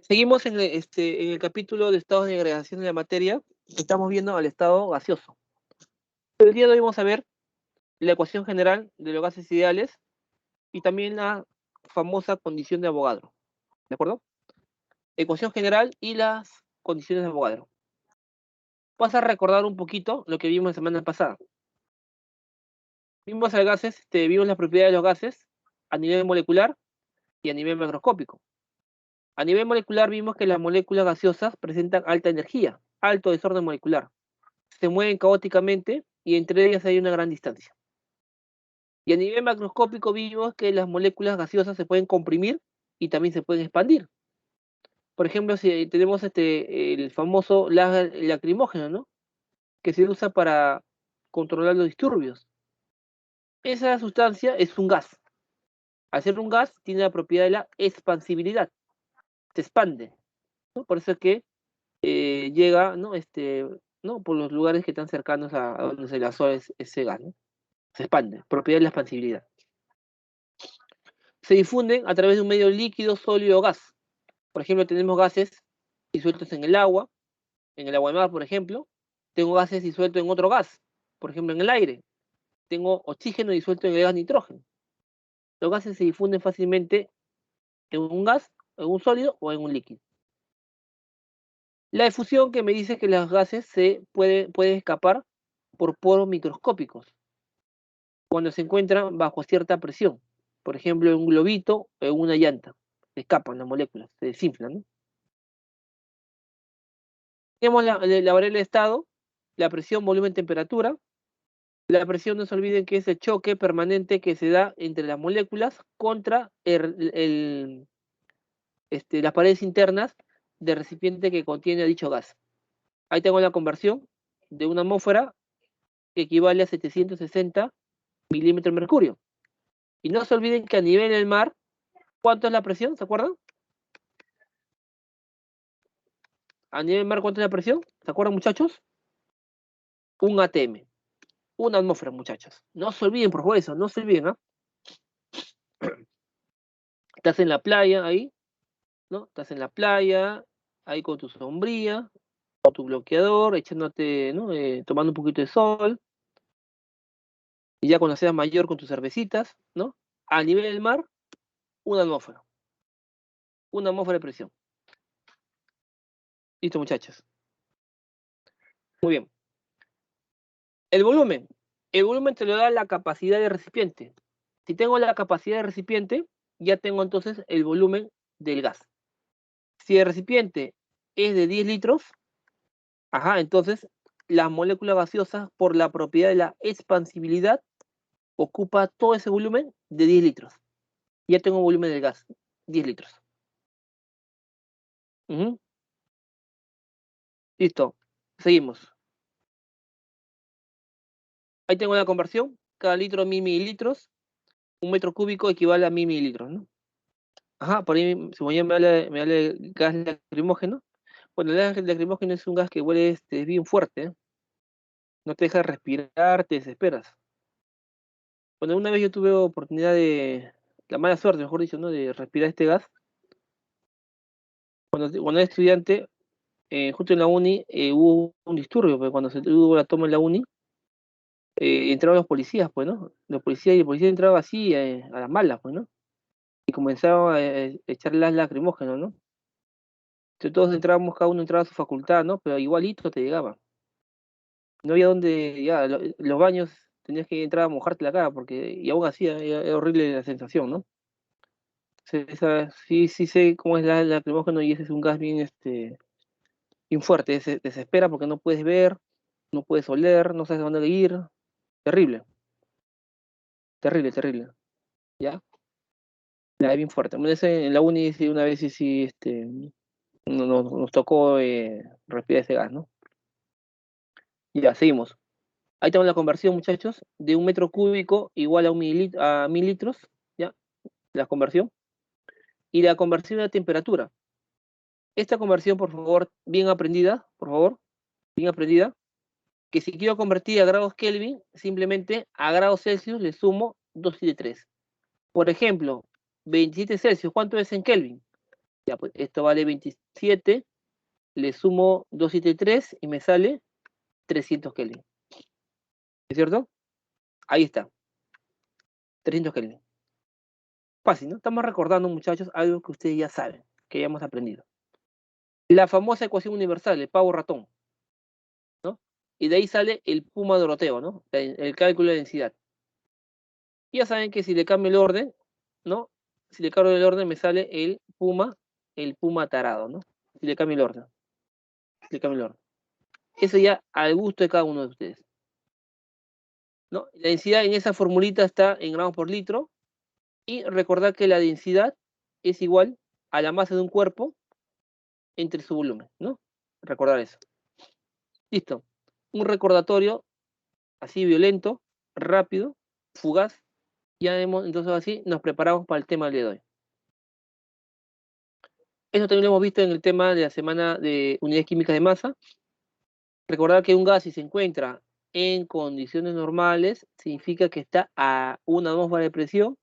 Seguimos en el capítulo de estados de agregación de la materia. Estamos viendo al estado gaseoso. El día de hoy vamos a ver la ecuación general de los gases ideales y también la famosa condición de Avogadro. ¿De acuerdo? Ecuación general y las condiciones de Avogadro. Vas a recordar un poquito lo que vimos la semana pasada. Vimos a gases, vimos las propiedades de los gases a nivel molecular y a nivel macroscópico. A nivel molecular vimos que las moléculas gaseosas presentan alta energía, alto desorden molecular. Se mueven caóticamente y entre ellas hay una gran distancia. Y a nivel macroscópico vimos que las moléculas gaseosas se pueden comprimir y también se pueden expandir. Por ejemplo, si tenemos el famoso gas lacrimógeno, ¿no? Que se usa para controlar los disturbios. Esa sustancia es un gas. Al ser un gas, tiene la propiedad de la expansibilidad. Se expande, ¿no? Por eso es que llega, ¿no? ¿no? Por los lugares que están cercanos a donde se lanzó ese gas, ¿no? Se expande, propiedad de la expansibilidad. Se difunden a través de un medio líquido, sólido o gas. Por ejemplo, tenemos gases disueltos en el agua de mar, por ejemplo. Tengo gases disueltos en otro gas, por ejemplo, en el aire. Tengo oxígeno disuelto en el gas nitrógeno. Los gases se difunden fácilmente en un gas, en un sólido o en un líquido. La difusión que me dice que los gases pueden escapar por poros microscópicos cuando se encuentran bajo cierta presión. Por ejemplo, en un globito o en una llanta. Escapan las moléculas, se desinflan, ¿no? Tenemos la variable de estado, la presión, volumen, temperatura. La presión, no se olviden que es el choque permanente que se da entre las moléculas contra las paredes internas del recipiente que contiene dicho gas. Ahí tengo la conversión de una atmósfera que equivale a 760 milímetros de mercurio. Y no se olviden que a nivel del mar, ¿cuánto es la presión? ¿Se acuerdan? A nivel del mar, ¿cuánto es la presión? ¿Se acuerdan, muchachos? Un atm. Una atmósfera, muchachos. No se olviden, por favor, eso. No se olviden, ¿ah? Estás en la playa, ahí, ¿no? Estás en la playa, ahí con tu sombría, con tu bloqueador, echándote, ¿no? Tomando un poquito de sol, y ya cuando seas mayor con tus cervecitas, ¿no? A nivel del mar, una atmósfera. Una atmósfera de presión. Listo, muchachos. Muy bien. El volumen. El volumen te lo da la capacidad de recipiente. Si tengo la capacidad de recipiente, ya tengo entonces el volumen del gas. Si el recipiente es de 10 litros, entonces las moléculas gaseosas, por la propiedad de la expansibilidad, ocupa todo ese volumen de 10 litros. Ya tengo volumen del gas, 10 litros. Listo, seguimos. Ahí tengo la conversión, cada litro 1000 mililitros, un metro cúbico equivale a 1000 mililitros, ¿no? Por ahí, si me habla de gas lacrimógeno. Bueno, el gas lacrimógeno es un gas que huele bien fuerte, ¿eh? No te deja respirar, te desesperas. Bueno, una vez yo tuve oportunidad la mala suerte, mejor dicho, ¿no? De respirar este gas. Cuando era estudiante, justo en la uni, hubo un disturbio, porque cuando se tuvo la toma en la uni, entraron los policías, pues, ¿no? Los policías, y el policía entraba así, a las malas, pues, ¿no? Y comenzaban a echar las lacrimógenos, ¿no? Entonces todos entrábamos, cada uno entraba a su facultad, ¿no? Pero igualito te llegaba. No había donde, ya, los baños tenías que entrar a mojarte la cara, porque, y aún así, era horrible la sensación, ¿no? Sí sé cómo es la lacrimógeno, y ese es un gas bien fuerte, desespera porque no puedes ver, no puedes oler, no sabes a dónde ir. Terrible, terrible, terrible. ¿Ya? Ya, es bien fuerte. Bueno, en la uni sí, una vez sí, nos tocó respirar ese gas, ¿no? Ya, seguimos. Ahí tenemos la conversión, muchachos, de un metro cúbico igual a 1000 litros, ¿ya? La conversión. Y la conversión de temperatura. Esta conversión, por favor, bien aprendida, por favor, bien aprendida, que si quiero convertir a grados Kelvin, simplemente a grados Celsius le sumo 273. Por ejemplo, 27 Celsius, ¿cuánto es en Kelvin? Ya, pues esto vale 27, le sumo 273 y me sale 300 Kelvin. ¿Es cierto? Ahí está. 300 Kelvin. Fácil, ¿no? Estamos recordando, muchachos, algo que ustedes ya saben, que ya hemos aprendido. La famosa ecuación universal, el pavo ratón, ¿no? Y de ahí sale el puma doroteo, ¿no? El cálculo de densidad. Y ya saben que si le cambio el orden, ¿no? Si le cambio el orden me sale el puma tarado, ¿no? Si le cambio el orden. Si le cambio el orden. Eso ya al gusto de cada uno de ustedes, ¿no? La densidad en esa formulita está en gramos por litro. Y recordar que la densidad es igual a la masa de un cuerpo entre su volumen, ¿no? Recordar eso. Listo. Un recordatorio así violento, rápido, fugaz. Ya hemos, entonces así nos preparamos para el tema del día de hoy. Eso también lo hemos visto en el tema de la semana de unidades químicas de masa. Recordar que un gas, si se encuentra en condiciones normales, significa que está a 1 atmósfera de presión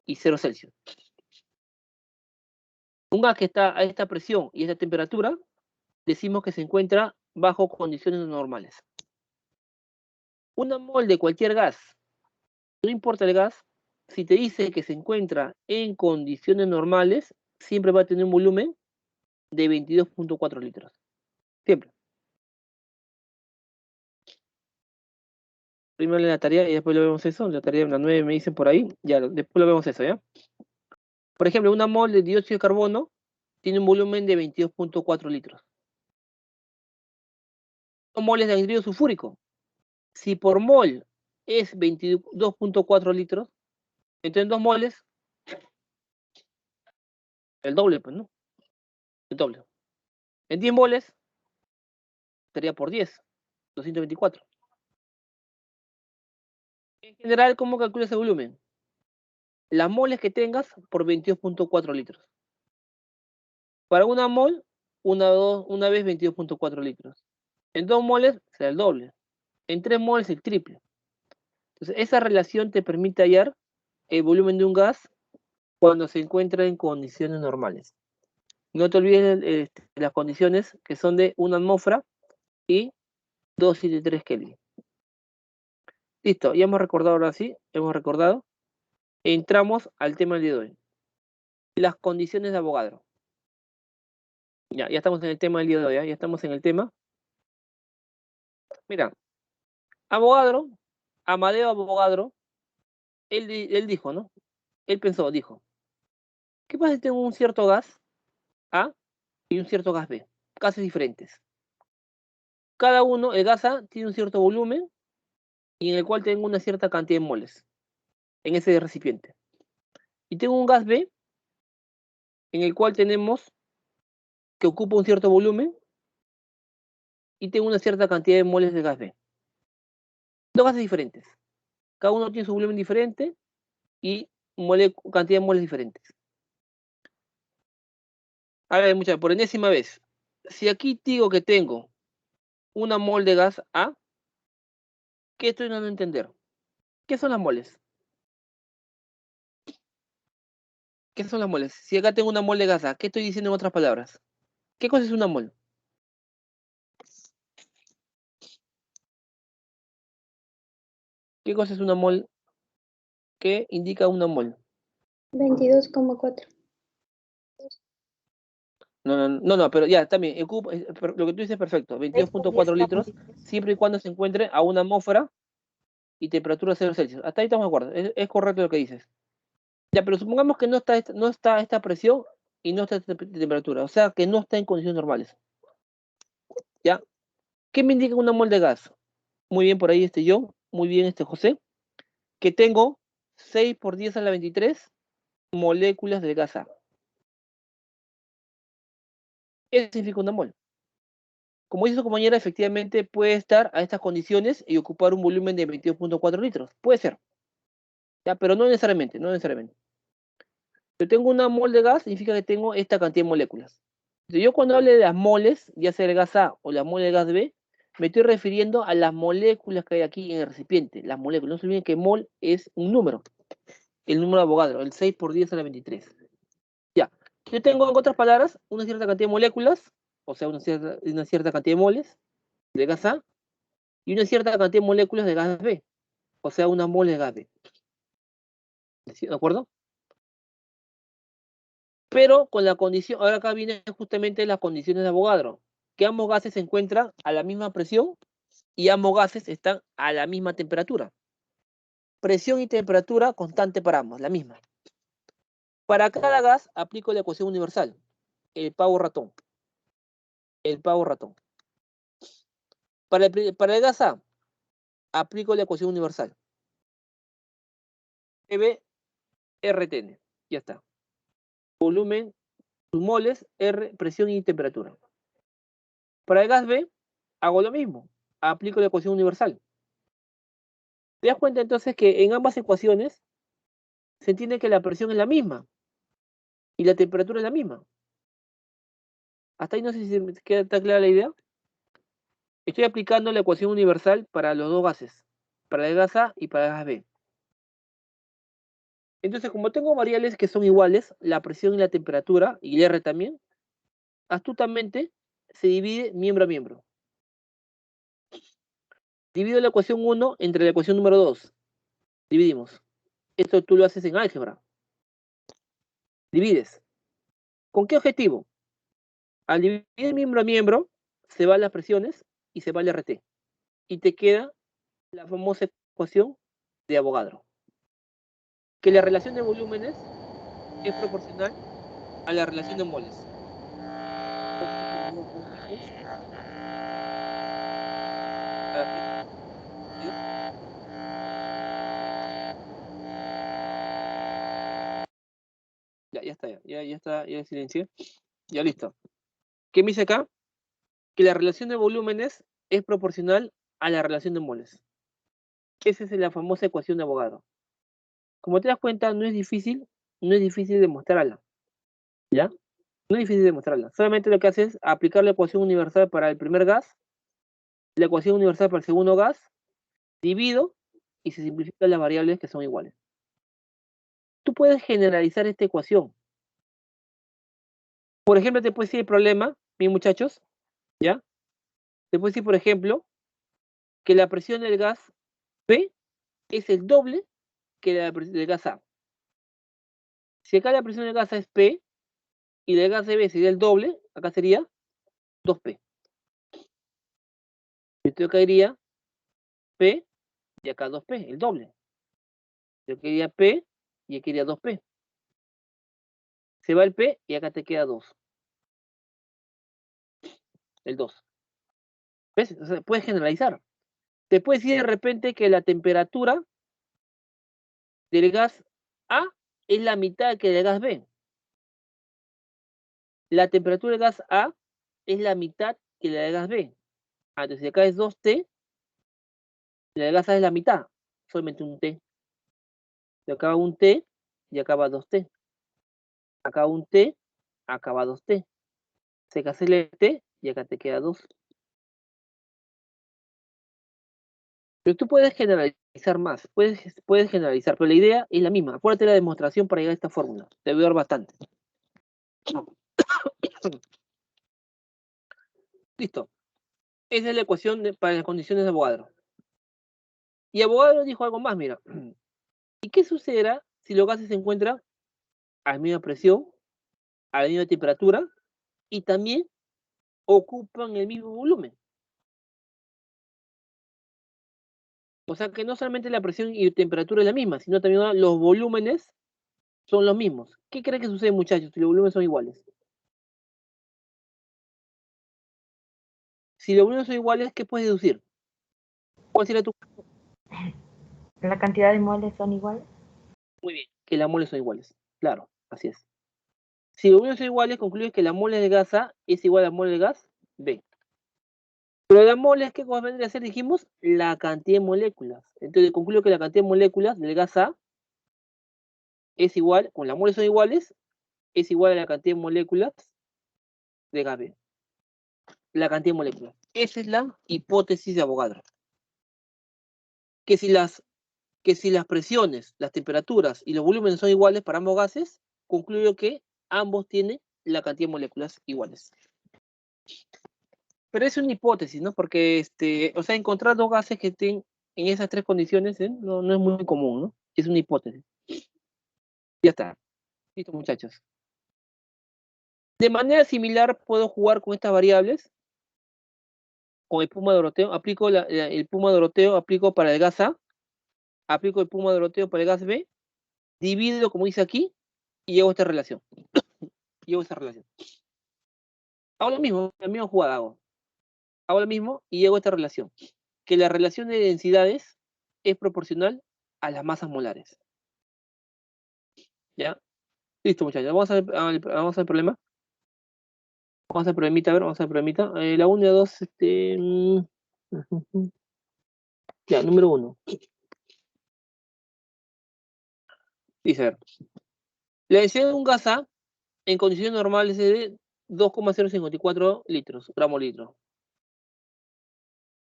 y 0 Celsius. Un gas que está a esta presión y esta temperatura, decimos que se encuentra bajo condiciones normales. Una mol de cualquier gas, no importa el gas, si te dice que se encuentra en condiciones normales, siempre va a tener un volumen de 22.4 litros. Siempre. Primero la tarea y después lo vemos eso. La tarea de las 9 me dicen por ahí. Ya, después lo vemos eso, ¿ya? Por ejemplo, una mol de dióxido de carbono tiene un volumen de 22.4 litros. Son moles de anhídrido sulfúrico. Si por mol es 22.4 litros, entonces en 2 moles, el doble, pues, ¿no? El doble. En 10 moles, sería por 10, 224. En general, ¿cómo calculas el volumen? Las moles que tengas por 22.4 litros. Para una mol, una vez 22.4 litros. En 2 moles, será el doble. En 3 moles, el triple. Entonces, esa relación te permite hallar el volumen de un gas cuando se encuentra en condiciones normales. No te olvides las condiciones que son de 1 atmósfera y 273 Kelvin. Listo, ya hemos recordado ahora sí, hemos recordado. Entramos al tema del día de hoy. Las condiciones de Avogadro. Ya estamos en el tema del día de hoy, ya estamos en el tema. Mira, Avogadro, Amadeo Avogadro, él dijo, ¿no? Él pensó, dijo, ¿qué pasa si tengo un cierto gas A y un cierto gas B? Gases diferentes. Cada uno, el gas A tiene un cierto volumen y en el cual tengo una cierta cantidad de moles en ese recipiente. Y tengo un gas B en el cual tenemos que ocupa un cierto volumen y tengo una cierta cantidad de moles de gas B. Dos gases diferentes. Cada uno tiene su volumen diferente y cantidad de moles diferentes. A ver, muchachos, por enésima vez. Si aquí digo que tengo una mol de gas A, ¿qué estoy dando a entender? ¿Qué son las moles? ¿Qué son las moles? Si acá tengo una mol de gas A, ¿qué estoy diciendo en otras palabras? ¿Qué cosa es una mol? ¿Qué cosa es una mol? ¿Qué indica una mol? 22,4. No, pero ya, también, lo que tú dices es perfecto, 22.4 litros, siempre y cuando se encuentre a 1 atmósfera y temperatura 0 Celsius. Hasta ahí estamos de acuerdo, es correcto lo que dices. Ya, pero supongamos que no está esta presión y no está esta temperatura, o sea, que no está en condiciones normales. ¿Ya? ¿Qué me indica una mol de gas? Muy bien por ahí yo, muy bien José, que tengo 6 por 10 a la 23 moléculas de gas A. Eso significa una mol. Como dice su compañera, efectivamente puede estar a estas condiciones y ocupar un volumen de 22.4 litros. Puede ser. ¿Ya? Pero no necesariamente, no necesariamente. Yo tengo una mol de gas, significa que tengo esta cantidad de moléculas. Entonces, yo cuando hable de las moles, ya sea el gas A o la mol del gas B, me estoy refiriendo a las moléculas que hay aquí en el recipiente. Las moléculas. No se olviden que mol es un número. El número de Avogadro, el 6 por 10 a la 23. Ya. Entonces Yo tengo, en otras palabras, una cierta cantidad de moléculas, o sea, una cierta cantidad de moles de gas A, y una cierta cantidad de moléculas de gas B, o sea, una mole de gas B. ¿De acuerdo? Pero con la condición, ahora acá vienen justamente las condiciones de Avogadro, que ambos gases se encuentran a la misma presión y ambos gases están a la misma temperatura. Presión y temperatura constante para ambos, la misma. Para cada gas aplico la ecuación universal, el pavo ratón. El pavo ratón. Para el gas A, aplico la ecuación universal. PV RTN. Ya está. Volumen, moles, R, presión y temperatura. Para el gas B, hago lo mismo. Aplico la ecuación universal. ¿Te das cuenta entonces que en ambas ecuaciones se entiende que la presión es la misma y la temperatura es la misma? Hasta ahí no sé si me queda clara la idea. Estoy aplicando la ecuación universal para los dos gases, para el gas A y para el gas B. Entonces, como tengo variables que son iguales, la presión y la temperatura, y el R también, astutamente se divide miembro a miembro. Divido la ecuación 1 entre la ecuación número 2. Dividimos. Esto tú lo haces en álgebra. Divides. ¿Con qué objetivo? Al dividir miembro a miembro, se van las presiones y se va el RT. Y te queda la famosa ecuación de Avogadro. Que la relación de volúmenes es proporcional a la relación de moles. Ya está, ya está, ya silencié. Ya listo. ¿Qué me dice acá? Que la relación de volúmenes es proporcional a la relación de moles. Esa es la famosa ecuación de Avogadro. Como te das cuenta, no es difícil demostrarla. ¿Ya? No es difícil demostrarla. Solamente lo que haces es aplicar la ecuación universal para el primer gas, la ecuación universal para el segundo gas, divido y se simplifican las variables que son iguales. Tú puedes generalizar esta ecuación. Por ejemplo, te puede decir el problema, mis muchachos, ¿ya? Te puede decir, por ejemplo, que la presión del gas P es el doble que la del gas A. Si acá la presión del gas A es P y del gas B sería el doble, acá sería 2P. Yo acá iría P y acá 2P, el doble. Yo quería P y aquí iría 2P. Se va el P y acá te queda 2. El 2. ¿Ves? O sea, puedes generalizar. Te puedes decir de repente que la temperatura del gas A es la mitad que del gas B. La temperatura del gas A es la mitad que la del gas B. Entonces, si acá es 2T, la del gas A es la mitad, solamente un T. Y acá va un T y acá va 2T. Acá un T, acá va 2T. Se cancela el T y acá te queda 2. Pero tú puedes generalizar más, puedes generalizar, pero la idea es la misma. Acuérdate de la demostración para llegar a esta fórmula. Te voy a dar bastante. Listo. Esa es la ecuación para las condiciones de Avogadro. Y Avogadro dijo algo más, mira. ¿Y qué sucederá si los gases se encuentran a la misma presión, a la misma temperatura y también ocupan el mismo volumen? O sea que no solamente la presión y temperatura es la misma, sino también los volúmenes son los mismos. ¿Qué creen que sucede, muchachos, si los volúmenes son iguales? Si los volúmenes son iguales, ¿qué puedes deducir? ¿Cuál sería tu? ¿La cantidad de moles son iguales? Muy bien, que las moles son iguales. Claro, así es. Si los volúmenes son iguales, concluyes que la mole de gas A es igual a la mole de gas B. Pero la mole, ¿qué vendría a ser? Dijimos la cantidad de moléculas. Entonces concluyo que la cantidad de moléculas del gas A es igual, con las moles son iguales, es igual a la cantidad de moléculas de gas B. La cantidad de moléculas. Esa es la hipótesis de Avogadro. Que si las presiones, las temperaturas y los volúmenes son iguales para ambos gases, concluyo que ambos tienen la cantidad de moléculas iguales. Pero es una hipótesis, ¿no? Porque, o sea, encontrar dos gases que estén en esas tres condiciones no es muy común, ¿no? Es una hipótesis. Ya está. Listo, muchachos. De manera similar, puedo jugar con estas variables. Con el Puma Doroteo, aplico el Puma Doroteo, aplico para el gas A, aplico el Puma Doroteo para el gas B, divido, como dice aquí, y llevo esta relación. Hago lo mismo, la misma jugada hago. Hago lo mismo y llego a esta relación. Que la relación de densidades es proporcional a las masas molares. ¿Ya? Listo, muchachos. Vamos a ver el problema. Vamos a ver el problemita, a ver, vamos a ver el problemita. La 1 y la 2, ya, número 1. Dice, a ver. La densidad de un gas A en condiciones normales es de 2,054 litros, gramo litro.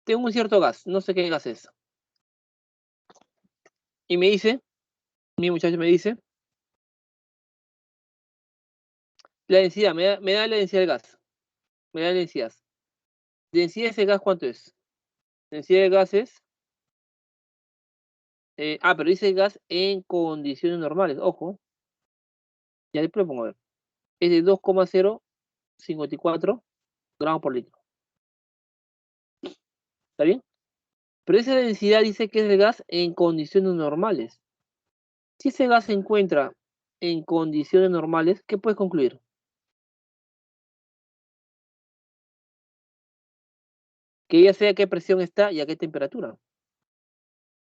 Tengo un cierto gas, no sé qué gas es. Y me dice, mi muchacho me dice, la densidad, me da la densidad del gas. Me da la densidad. ¿Densidad de ese gas cuánto es? Densidad de gas es... pero dice gas en condiciones normales, ojo. Ya después lo pongo a ver. Es de 2,054 gramos por litro. ¿Está bien? Pero esa densidad dice que es el gas en condiciones normales. Si ese gas se encuentra en condiciones normales, ¿qué puedes concluir? Que ya sea a qué presión está y a qué temperatura.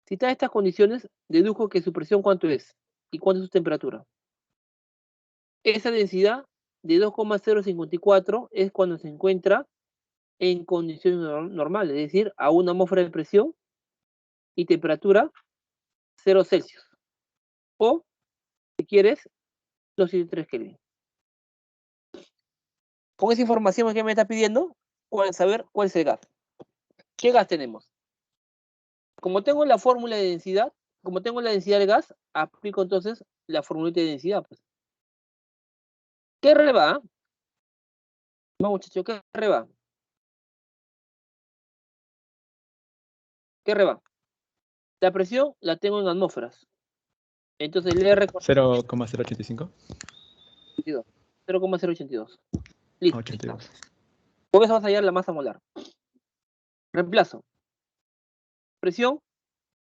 Si está en estas condiciones, dedujo que su presión cuánto es y cuánto es su temperatura. Esa densidad de 2,054 es cuando se encuentra en condiciones normales, es decir, a una atmósfera de presión y temperatura 0 Celsius. O, si quieres, 203 Kelvin. Con esa información que me está pidiendo, saber cuál es el gas. ¿Qué gas tenemos? Como tengo la fórmula de densidad, como tengo la densidad del gas, aplico entonces la fórmula de densidad. Pues. ¿Qué R va? Vamos, muchachos, ¿qué R va? ¿Qué R va? La presión la tengo en atmósferas. Entonces el R... 0,085. 0,082. Listo. 82. Con eso vas a hallar la masa molar. Reemplazo. Presión,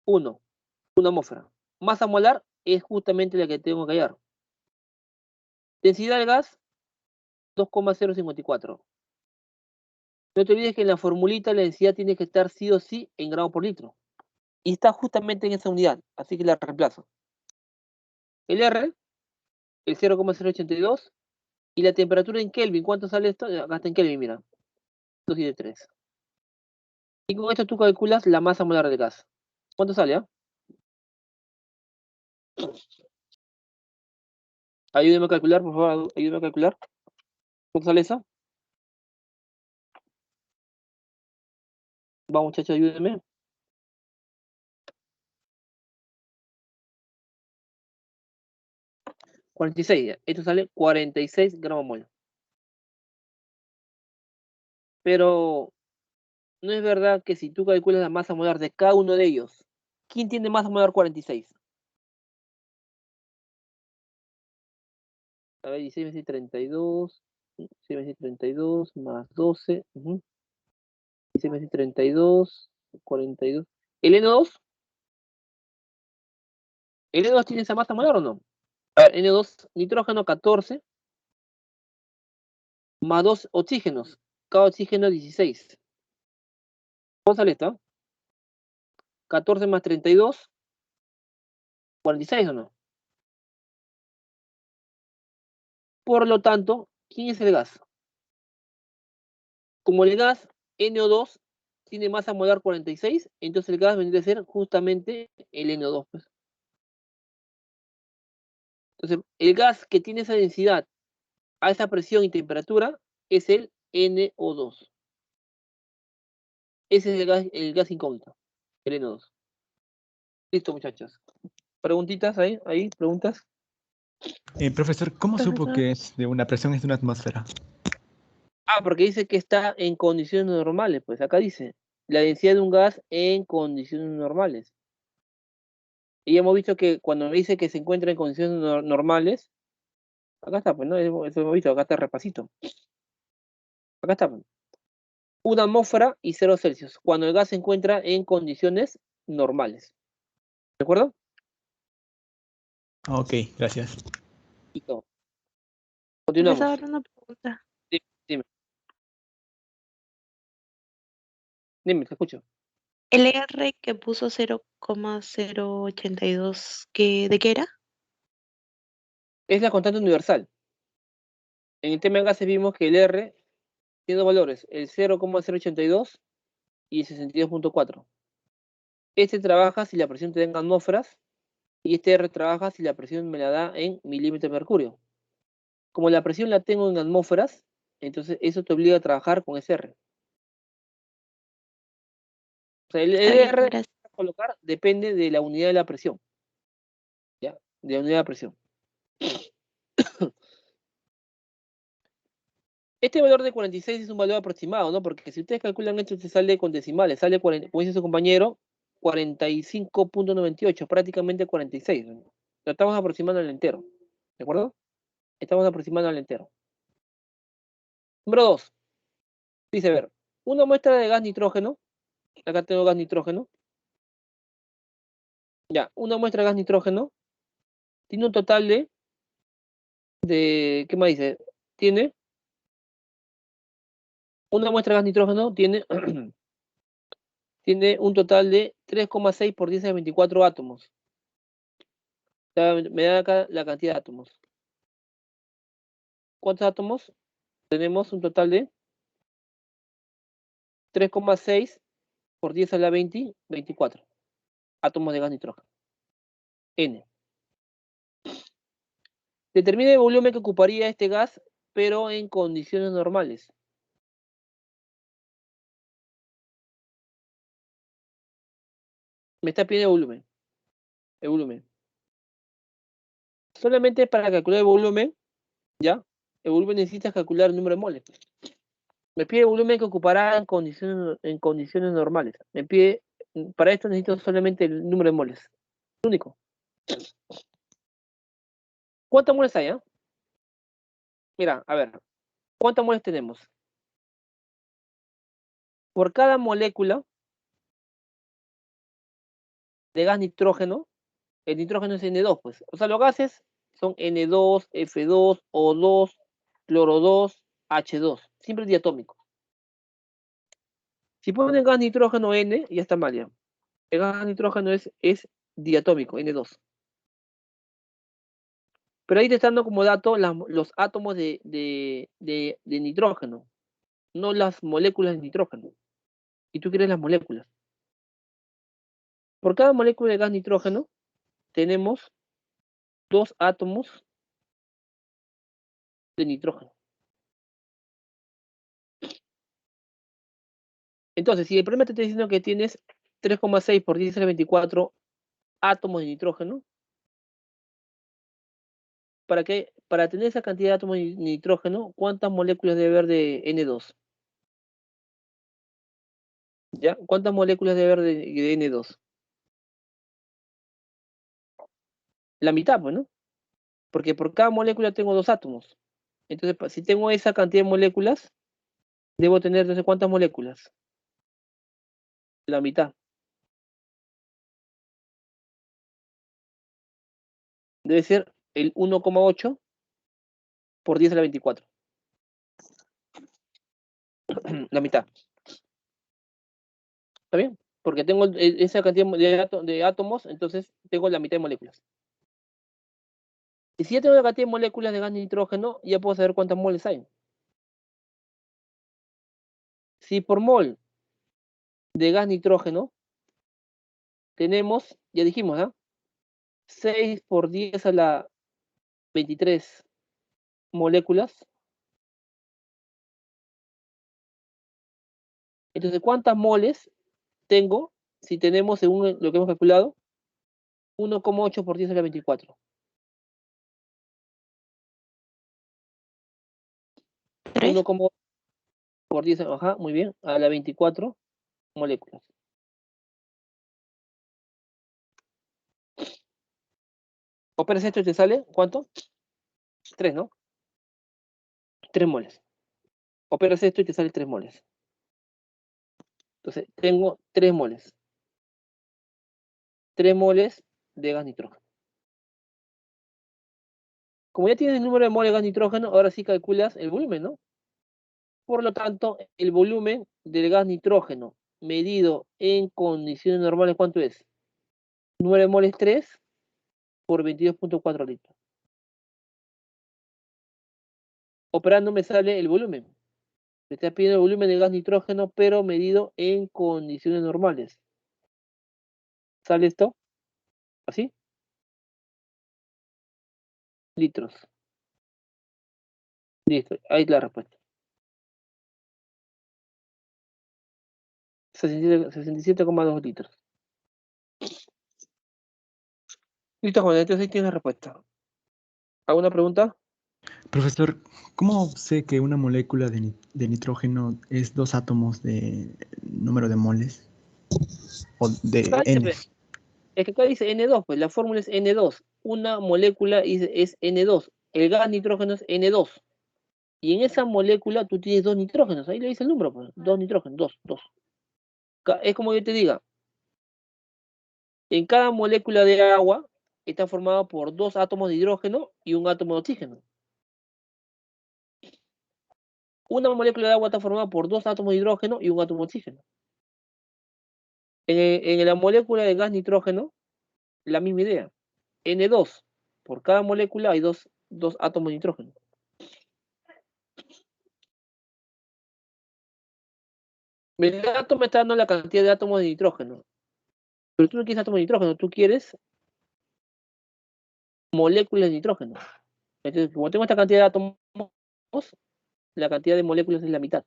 1. Una atmósfera. Masa molar es justamente la que tengo que hallar. Densidad del gas, 2,054. No te olvides que en la formulita la densidad tiene que estar sí o sí en grado por litro. Y está justamente en esa unidad, así que la reemplazo. El R, el 0,082. Y la temperatura en Kelvin, ¿cuánto sale esto? Acá está en Kelvin, mira. 273. Y con esto tú calculas la masa molar del gas. ¿Cuánto sale? Ayúdeme a calcular, por favor, ayúdeme a calcular. ¿Cuánto sale eso? Vamos, muchachos, ayúdenme. 46. Esto sale 46 gramos mol. Pero no es verdad que si tú calculas la masa molar de cada uno de ellos, ¿quién tiene masa molar 46? A ver, 16 veces 32. 16 veces 32 más 12. 16 veces 32. 42. ¿El N2? ¿El N2 tiene esa masa molar o no? A ver, N2, nitrógeno 14, más 2 oxígenos. Cada oxígeno 16. ¿Cómo sale esto? 14 más 32, 46 o no. Por lo tanto, ¿quién es el gas? Como el gas NO2 tiene masa molar 46, entonces el gas vendría a ser justamente el NO2. Pues. Entonces, el gas que tiene esa densidad a esa presión y temperatura es el NO2. Ese es el gas incógnito, el NO2. Listo, muchachos. ¿Preguntitas ahí? ¿Preguntas? Profesor, ¿cómo supo Profesor. que es de una presión es de una atmósfera? Porque dice que está en condiciones normales, pues acá dice, la densidad de un gas en condiciones normales. Y hemos visto que cuando dice que se encuentra en condiciones normales, acá está, pues, ¿no? Eso hemos visto, acá está el repasito. Acá está, pues. Una atmósfera y 0 Celsius, cuando el gas se encuentra en condiciones normales. ¿De acuerdo? Ok, gracias. Listo. Continuamos. Profesor, una pregunta. Dime. Dime, te escucho. El R que puso 0,082, ¿de qué era? Es la constante universal. En el tema de gases vimos que el R tiene dos valores, el 0,082 y el 62.4. Este trabaja si la presión te da en atmósferas y este R trabaja si la presión me la da en milímetros de mercurio. Como la presión la tengo en atmósferas, entonces eso te obliga a trabajar con ese R. O sea, el Está bien, R gracias. que colocar depende de la unidad de la presión. ¿Ya? De la unidad de presión. Este valor de 46 es un valor aproximado, ¿no? Porque si ustedes calculan esto, se sale con decimales, sale, como dice su compañero, 45.98, prácticamente 46. ¿No? Lo estamos aproximando al entero. ¿De acuerdo? Estamos aproximando al entero. Número 2. Dice, a ver, una muestra de gas nitrógeno. Acá tengo gas nitrógeno. Ya, una muestra de gas nitrógeno tiene un total ¿qué más dice? Tiene, una muestra de gas nitrógeno tiene, tiene un total de 3,6 por 10 a 24 átomos. O sea, me da acá la cantidad de átomos. ¿Cuántos átomos? Tenemos un total de 3,6 por 10 a la 24 átomos de gas nitrógeno. N. Determine el volumen que ocuparía este gas, pero en condiciones normales. Me está pidiendo el volumen. El volumen. Solamente para calcular el volumen, ¿ya? El volumen necesitas calcular el número de moles. Me pide el volumen que ocupará en condiciones normales. Me pide, para esto necesito solamente el número de moles. Único. ¿Cuántos moles hay? Mira, a ver, ¿cuántos moles tenemos? Por cada molécula de gas nitrógeno, el nitrógeno es N2, pues. O sea, los gases son N2, F2, O2, cloro 2, H2. Siempre diatómico. Si ponen gas nitrógeno N, ya está mal ya. El gas nitrógeno es diatómico, N2. Pero ahí te están dando como dato los átomos de nitrógeno, no las moléculas de nitrógeno. Y tú quieres las moléculas. Por cada molécula de gas nitrógeno tenemos 2 átomos de nitrógeno. Entonces, si el problema te está diciendo que tienes 3,6 por 10 a la 24 átomos de nitrógeno, para tener esa cantidad de átomos de nitrógeno, ¿cuántas moléculas debe haber de N2? ¿Ya? ¿Cuántas moléculas debe haber de N2? La mitad, pues, ¿no? Porque por cada molécula tengo 2 átomos. Entonces, si tengo esa cantidad de moléculas, debo tener, entonces, ¿cuántas moléculas? La mitad. Debe ser el 1,8 por 10 a la 24. La mitad. ¿Está bien? Porque tengo esa cantidad de átomos, entonces tengo la mitad de moléculas. Y si ya tengo la cantidad de moléculas de gas nitrógeno, ya puedo saber cuántas moles hay. Si por mol de gas nitrógeno tenemos, ya dijimos, ¿ah? 6 por 10 a la 23 moléculas. Entonces, ¿cuántas moles tengo si tenemos, según lo que hemos calculado, 1,8 por 10 a la 24? 3. 1, por 10, ajá, muy bien, a la 24 moléculas. Operas esto y te sale, ¿cuánto? 3, ¿no? 3 moles. Operas esto y te sale 3 moles. Entonces, tengo 3 moles. 3 moles de gas nitrógeno. Como ya tienes el número de moles de gas nitrógeno, ahora sí calculas el volumen, ¿no? Por lo tanto, el volumen del gas nitrógeno medido en condiciones normales, ¿cuánto es? 9 moles 3 por 22.4 litros. Operando me sale el volumen. Me está pidiendo el volumen del gas nitrógeno, pero medido en condiciones normales. ¿Sale esto? ¿Así? Litros. Listo, ahí está la respuesta. 67,2 litros. Listo, Juan, entonces ahí tienes la respuesta. ¿Alguna pregunta? Profesor, ¿cómo sé que una molécula de nitrógeno es 2 átomos de número de moles? O de Acá dice, N. es que acá dice N2, pues la fórmula es N2. Una molécula es N2. El gas nitrógeno es N2. Y en esa molécula tú tienes 2 nitrógenos. Ahí le dice el número, pues. 2 nitrógenos, 2. Es como yo te diga, en cada molécula de agua está formada por 2 átomos de hidrógeno y un átomo de oxígeno. Una molécula de agua está formada por 2 átomos de hidrógeno y un átomo de oxígeno. En la molécula de gas nitrógeno, la misma idea. N2. Por cada molécula hay 2 átomos de nitrógeno. El dato me está dando la cantidad de átomos de nitrógeno. Pero tú no quieres átomos de nitrógeno, tú quieres moléculas de nitrógeno. Entonces, como tengo esta cantidad de átomos, la cantidad de moléculas es la mitad.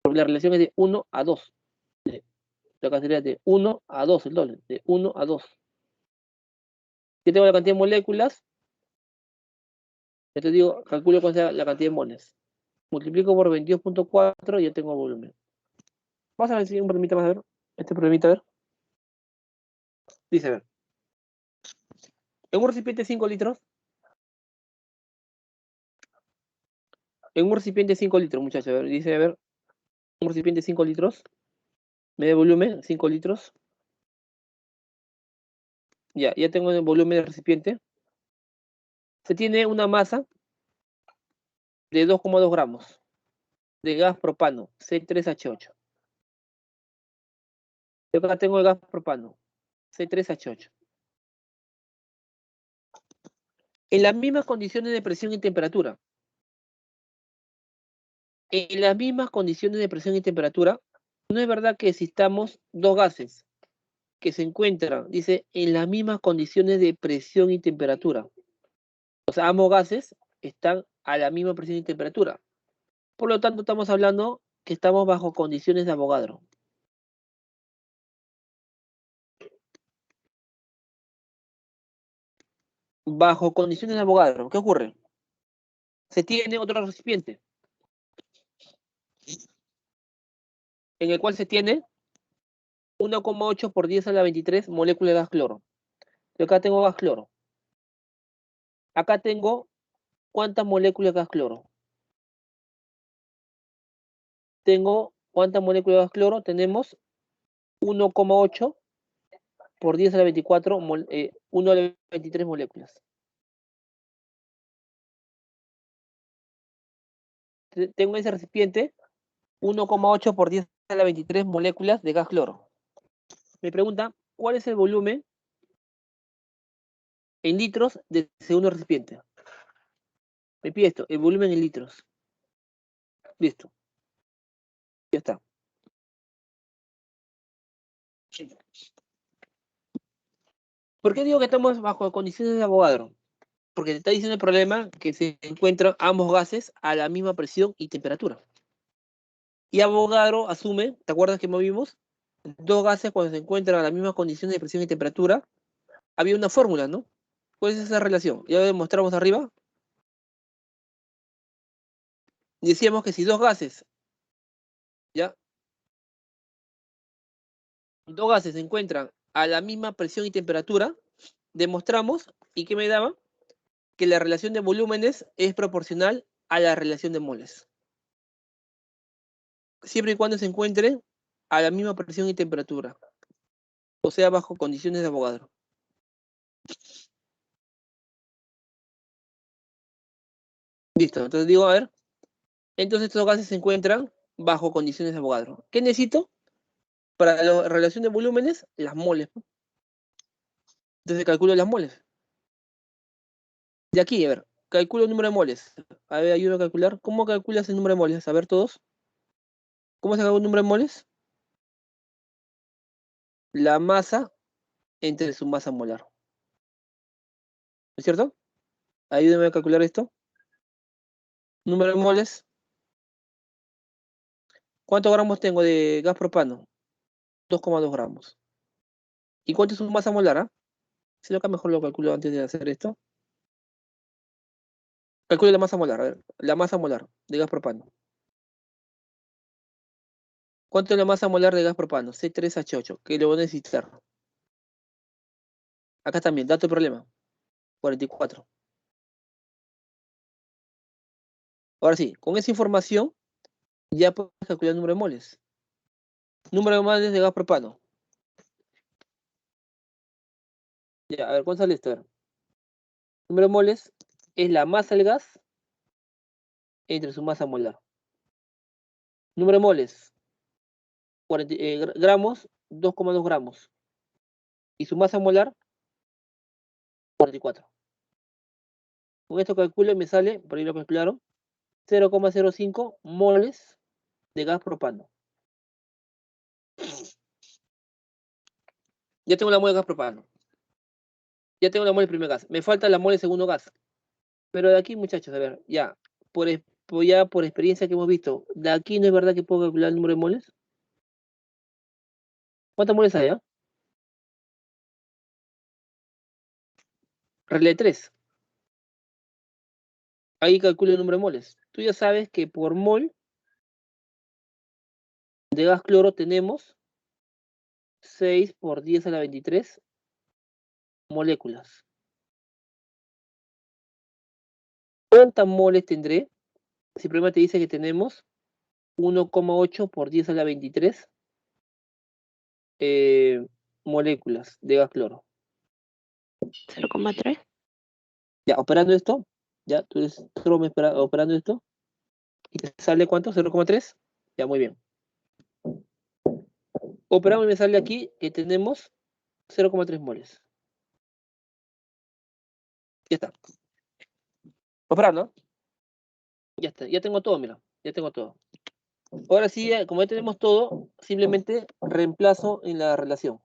Porque la relación es de 1 a 2. La cantidad de 1 a 2, el doble, de 1 a 2. Yo tengo la cantidad de moléculas, entonces digo, calculo cuál es la cantidad de moles. Multiplico por 22.4 y ya tengo volumen. Vamos a ver si un problemita más, a ver. Este problemita, a ver. Dice, a ver. En un recipiente de 5 litros. En un recipiente de 5 litros, muchachos. A ver, dice, a ver. Un recipiente de 5 litros. Medio volumen, 5 litros. Ya tengo el volumen del recipiente. Se tiene una masa de 2,2 gramos de gas propano, C3H8. Yo acá tengo el gas propano, C3H8. En las mismas condiciones de presión y temperatura. En las mismas condiciones de presión y temperatura, no es verdad que existamos dos gases que se encuentran, dice, en las mismas condiciones de presión y temperatura. O sea, ambos gases están a la misma presión y temperatura. Por lo tanto, estamos hablando que estamos bajo condiciones de Avogadro. Bajo condiciones de Avogadro, ¿qué ocurre? Se tiene otro recipiente en el cual se tiene 1,8 por 10 a la 23 moléculas de gas cloro. Yo acá tengo gas cloro. Acá tengo ¿cuántas moléculas de gas cloro? Tengo ¿cuántas moléculas de gas cloro? Tenemos 1,8 por 10 a la 24, 1 a la 23 moléculas. Tengo en ese recipiente 1,8 por 10 a la 23 moléculas de gas cloro. Me pregunta, ¿cuál es el volumen en litros de ese segundo recipiente? Me pide esto, el volumen en litros. Listo. Ya está. ¿Por qué digo que estamos bajo condiciones de Avogadro? Porque te está diciendo el problema que se encuentran ambos gases a la misma presión y temperatura. Y Avogadro asume, ¿te acuerdas que movimos? Dos gases cuando se encuentran a las mismas condiciones de presión y temperatura, había una fórmula, ¿no? ¿Cuál es esa relación? ¿Ya lo demostramos arriba? decíamos que si dos gases, ¿ya? Dos gases se encuentran a la misma presión y temperatura, demostramos, ¿y qué me daba? Que la relación de volúmenes es proporcional a la relación de moles. Siempre y cuando se encuentren a la misma presión y temperatura. O sea, bajo condiciones de Avogadro. Listo, entonces digo, a ver. Entonces estos gases se encuentran bajo condiciones de Avogadro. ¿Qué necesito? Para la relación de volúmenes, las moles. Entonces calculo las moles. De aquí, a ver, calculo el número de moles. A ver, ayúdame a calcular. ¿Cómo calculas el número de moles? A ver, todos. ¿Cómo se calcula el número de moles? La masa entre su masa molar. ¿No es cierto? Ayúdame a calcular esto. Número de moles. ¿Cuántos gramos tengo de gas propano? 2,2 gramos. ¿Y cuánto es su masa molar? ¿Ah? Si lo que mejor lo calculo antes de hacer esto. Calculo la masa molar. A ver, la masa molar de gas propano. ¿Cuánto es la masa molar de gas propano? C3H8, que lo voy a necesitar. Acá también, dato de problema. 44. Ahora sí, con esa información ya puedes calcular el número de moles. Número de moles de gas propano. Ya, a ver, ¿cuánto sale esto? A ver. Número de moles es la masa del gas entre su masa molar. Número de moles, 40, gramos, 2,2 gramos. Y su masa molar, 44. Con esto calculo y me sale, por ahí lo calcularon, 0,05 moles de gas propano. Ya tengo la mole de gas propano. Ya tengo la mole del primer gas. Me falta la mole del segundo gas. Pero de aquí, muchachos, a ver, ya por experiencia que hemos visto, de aquí no es verdad que puedo calcular el número de moles. ¿Cuántas moles hay? Regla de 3. Ahí calculo el número de moles. Tú ya sabes que por mol de gas cloro tenemos 6 por 10 a la 23 moléculas. ¿Cuántas moles tendré? Si primero te dice que tenemos 1,8 por 10 a la 23 moléculas de gas cloro. 0,3. Ya, operando esto, ya, tú eres operando esto, y te sale ¿cuánto? 0,3. Ya, muy bien. Operamos y me sale aquí que tenemos 0,3 moles. Ya está. Operando. Ya está, ya tengo todo, mira, ya tengo todo. Ahora sí, como ya tenemos todo, simplemente reemplazo en la relación.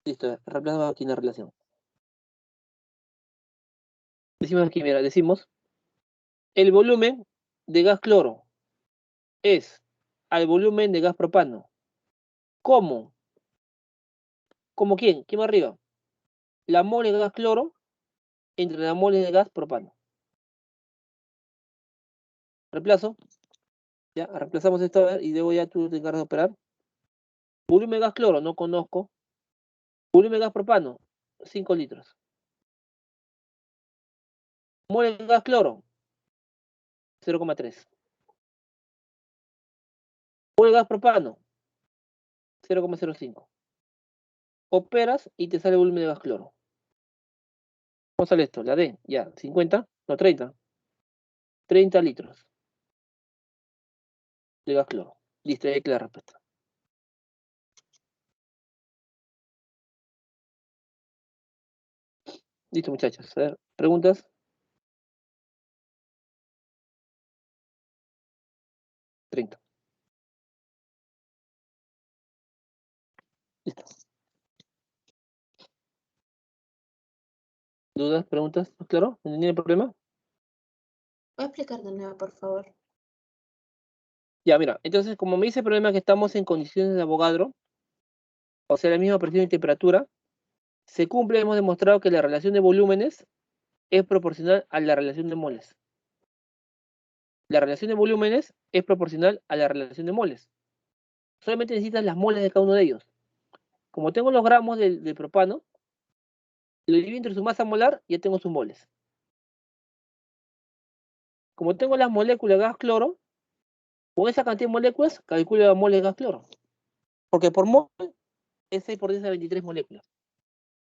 Listo, reemplazo aquí en la relación. Decimos aquí, mira, decimos, el volumen de gas cloro es al volumen de gas propano. ¿Cómo? ¿Cómo quién? ¿Quién va arriba? La mole de gas cloro entre la mole de gas propano. Reemplazo. Ya, reemplazamos esto, a ver, y luego ya tú te encargas de operar. Volumen de gas cloro, no conozco. Volumen de gas propano, 5 litros. Mole de gas cloro, 0,3. Mole de gas propano, 0,05. Operas y te sale volumen de gas cloro. ¿Cómo sale esto? La D, ya, 50, no, 30. 30 litros de gas cloro. Listo, ahí queda la respuesta. Listo, muchachos. A ver, ¿preguntas? 30. Listo. ¿Dudas? ¿Preguntas? ¿Claro? ¿No tiene problema? ¿Puedes explicar de nuevo, por favor? Ya, mira, entonces, como me dice el problema que estamos en condiciones de Avogadro, o sea, la misma presión y temperatura, se cumple, hemos demostrado que la relación de volúmenes es proporcional a la relación de moles. La relación de volúmenes es proporcional a la relación de moles. Solamente necesitas las moles de cada uno de ellos. Como tengo los gramos del propano, lo divido entre su masa molar y ya tengo sus moles. Como tengo las moléculas de gas cloro, con esa cantidad de moléculas calculo la mole de gas cloro. Porque por mol es 6 por 10 a la 23 moléculas.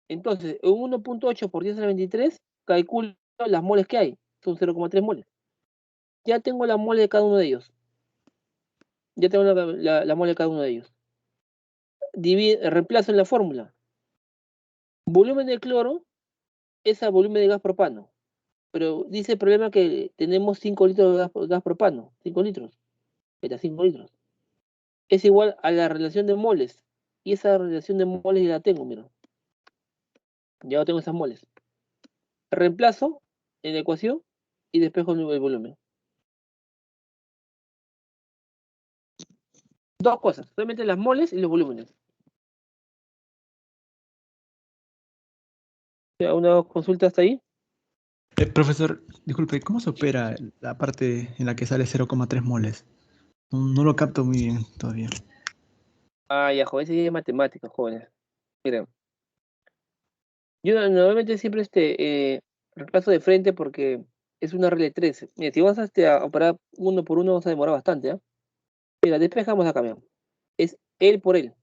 Entonces, en 1.8 por 10 a la 23 calculo las moles que hay. Son 0,3 moles. Ya tengo la mole de cada uno de ellos. Ya tengo la mole de cada uno de ellos. Reemplazo en la fórmula. Volumen de cloro es al volumen de gas propano. Pero dice el problema que tenemos 5 litros de gas propano. 5 litros. Era 5 litros. Es igual a la relación de moles. Y esa relación de moles ya la tengo, mira. Ya tengo esas moles. Reemplazo en la ecuación y despejo el volumen. Dos cosas, solamente las moles y los volúmenes. ¿Una consulta hasta ahí? Profesor, disculpe, ¿cómo se opera la parte en la que sale 0,3 moles? No lo capto muy bien todavía. Ah, ya, jóvenes, sí es matemáticas, jóvenes. Miren, yo normalmente siempre reemplazo de frente porque es una regla de 3. Mira, si vas a operar uno por uno, vas a demorar bastante, ¿eh? Mira, despejamos acá, mira. Es él por él.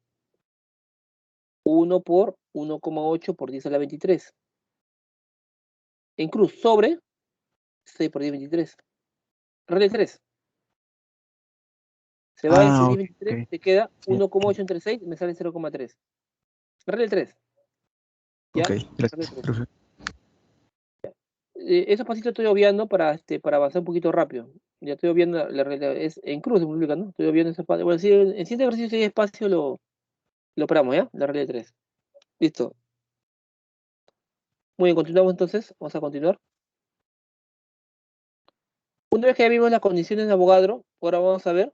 1 por 1,8 por 10 a la 23. En cruz, sobre 6 por 10 a la 23. Regla de 3. Se va ese Ah, 10 a ok, 23, ok. te queda Sí, 1,8 entre 6, me sale 0,3. Regla de 3. ok, ¿Ya? Regla gracias, de 3. profe. Esos pasitos estoy obviando para avanzar un poquito rápido. Ya estoy obviando la realidad. Es en cruz se publica, ¿no? Estoy obviando ese espacio. Bueno, si en siguiente ejercicio si hay espacio lo operamos, ¿ya? La regla de 3. Listo. Muy bien, continuamos entonces. Vamos a continuar. Una vez que ya vimos las condiciones de Avogadro, ahora vamos a ver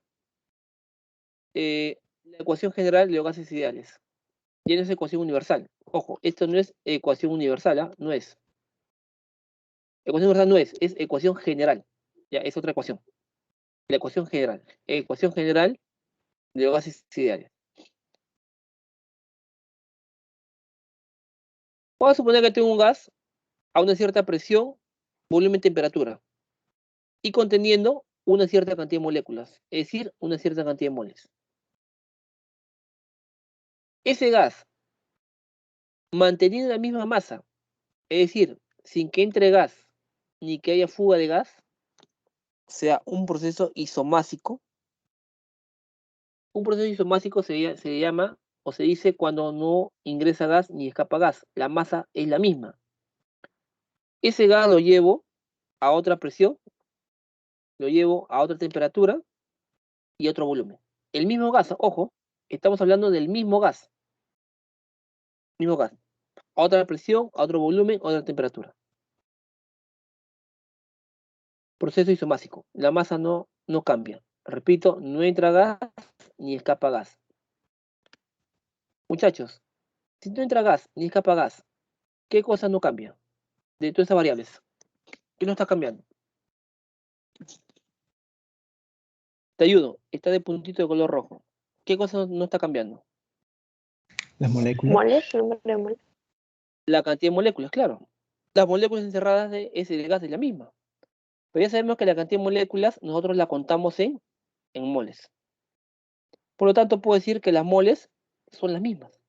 la ecuación general de los gases ideales. Y no es ecuación universal. Ojo, esto no es ecuación universal, ¿ah? No es. Ecuación universal no es ecuación general. Ya, es otra ecuación. La ecuación general. Ecuación general de los gases ideales. Vamos a suponer que tengo un gas a una cierta presión, volumen, temperatura, y conteniendo una cierta cantidad de moléculas, es decir, una cierta cantidad de moles. Ese gas, manteniendo la misma masa, es decir, sin que entre gas ni que haya fuga de gas, sea un proceso isomásico. Un proceso isomásico se llama o se dice cuando no ingresa gas ni escapa gas. La masa es la misma. Ese gas lo llevo a otra presión, lo llevo a otra temperatura y otro volumen. El mismo gas, ojo, estamos hablando del mismo gas. Mismo gas. A otra presión, a otro volumen, a otra temperatura. Proceso isomásico. La masa no cambia. Repito, no entra gas ni escapa gas. Muchachos, si no entra gas ni escapa gas, ¿qué cosa no cambia? De todas esas variables. ¿Qué no está cambiando? Te ayudo. Está de puntito de color rojo. ¿Qué cosa no está cambiando? ¿Las moléculas? ¿Moles? ¿Número de moles? La cantidad de moléculas, claro. Las moléculas encerradas de ese gas es la misma. Pero ya sabemos que la cantidad de moléculas nosotros la contamos en moles. Por lo tanto, puedo decir que las moles son las mismas.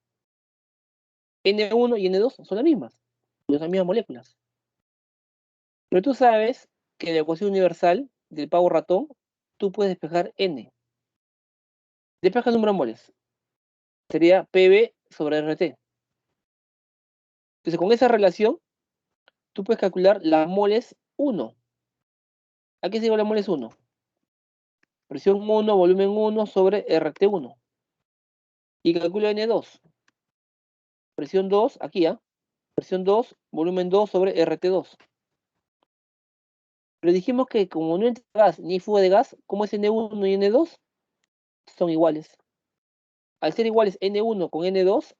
N1 y N2 son las mismas. Son las mismas moléculas. Pero tú sabes que en la ecuación universal del pavo ratón, tú puedes despejar N. Despeja el número de moles. Sería PB sobre RT. Entonces, con esa relación, tú puedes calcular las moles 1. ¿A qué se igual la moles 1? Presión 1, volumen 1 sobre RT1. Y calcula N2. Presión 2, aquí, ¿ah? Presión 2, volumen 2 sobre RT2. Pero dijimos que como no entra gas ni fuga de gas, como es N1 y N2, son iguales. Al ser iguales N1 con N2,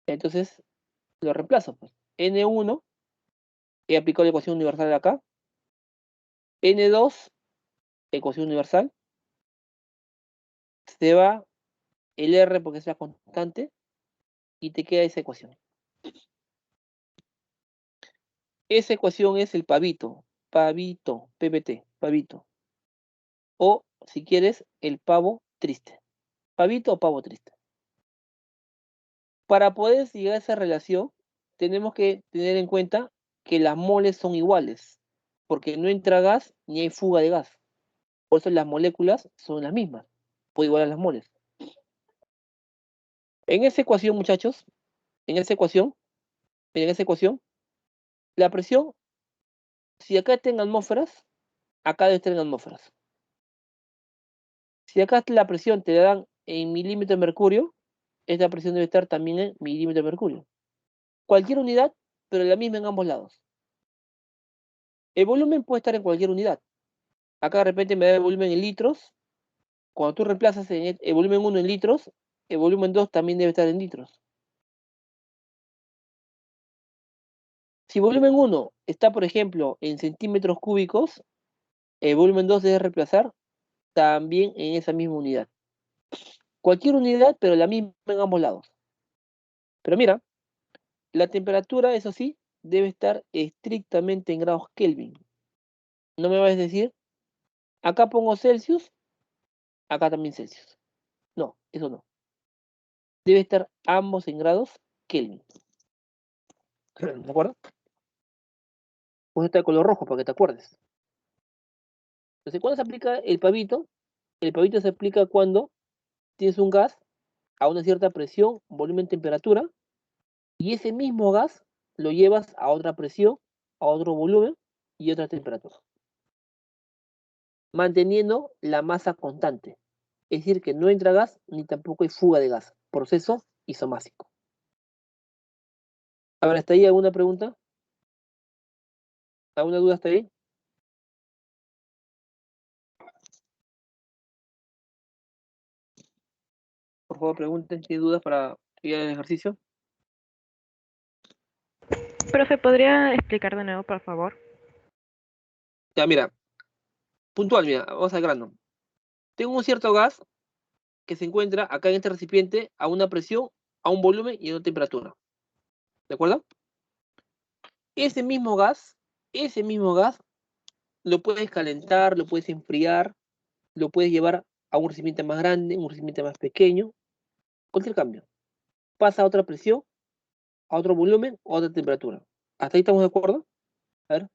entonces Lo reemplazo, pues. N1, he aplicado la ecuación universal de acá. N2, ecuación universal. Se va el R porque es la constante y te queda esa ecuación. Esa ecuación es el pavito, PPT, pavito. O, si quieres, el pavo triste. Pavito o pavo triste. Para poder llegar a esa relación, tenemos que tener en cuenta que las moles son iguales, porque no entra gas ni hay fuga de gas. Por eso las moléculas son las mismas, o igual a las moles. En esa ecuación, muchachos, en esa ecuación, la presión, si acá está en atmósferas, acá debe estar en atmósferas. Si acá la presión te la dan en milímetros de mercurio, esta presión debe estar también en milímetros de mercurio. Cualquier unidad, pero la misma en ambos lados. El volumen puede estar en cualquier unidad. Acá de repente me da el volumen en litros. Cuando tú reemplazas el volumen 1 en litros, el volumen 2 también debe estar en litros. Si volumen 1 está, por ejemplo, en centímetros cúbicos, el volumen 2 debe reemplazar también en esa misma unidad. Cualquier unidad, pero la misma en ambos lados. Pero mira, la temperatura, eso sí, debe estar estrictamente en grados Kelvin. No me vas a decir, acá pongo Celsius, acá también Celsius. No, eso no. Debe estar ambos en grados Kelvin. ¿De acuerdo? Pues está de color rojo para que te acuerdes. Entonces, ¿cuándo se aplica el pavito? El pavito se aplica cuando tienes un gas a una cierta presión, volumen, temperatura, y ese mismo gas lo llevas a otra presión, a otro volumen y otra temperatura, manteniendo la masa constante. Es decir, que no entra gas ni tampoco hay fuga de gas. Proceso isomásico. A ver, ¿hasta ahí alguna pregunta? ¿Alguna duda hasta ahí? Por favor, pregunten si hay dudas para ir al ejercicio. Profe, ¿podría explicar de nuevo, por favor? Ya, mira, puntual, mira, vamos al grano. Tengo un cierto gas que se encuentra acá en este recipiente a una presión, a un volumen y a una temperatura. ¿De acuerdo? Ese mismo gas, lo puedes calentar, lo puedes enfriar, lo puedes llevar a un recipiente más grande, un recipiente más pequeño, cualquier cambio. Pasa a otra presión, a otro volumen o a otra temperatura. ¿Hasta ahí estamos de acuerdo? A ver,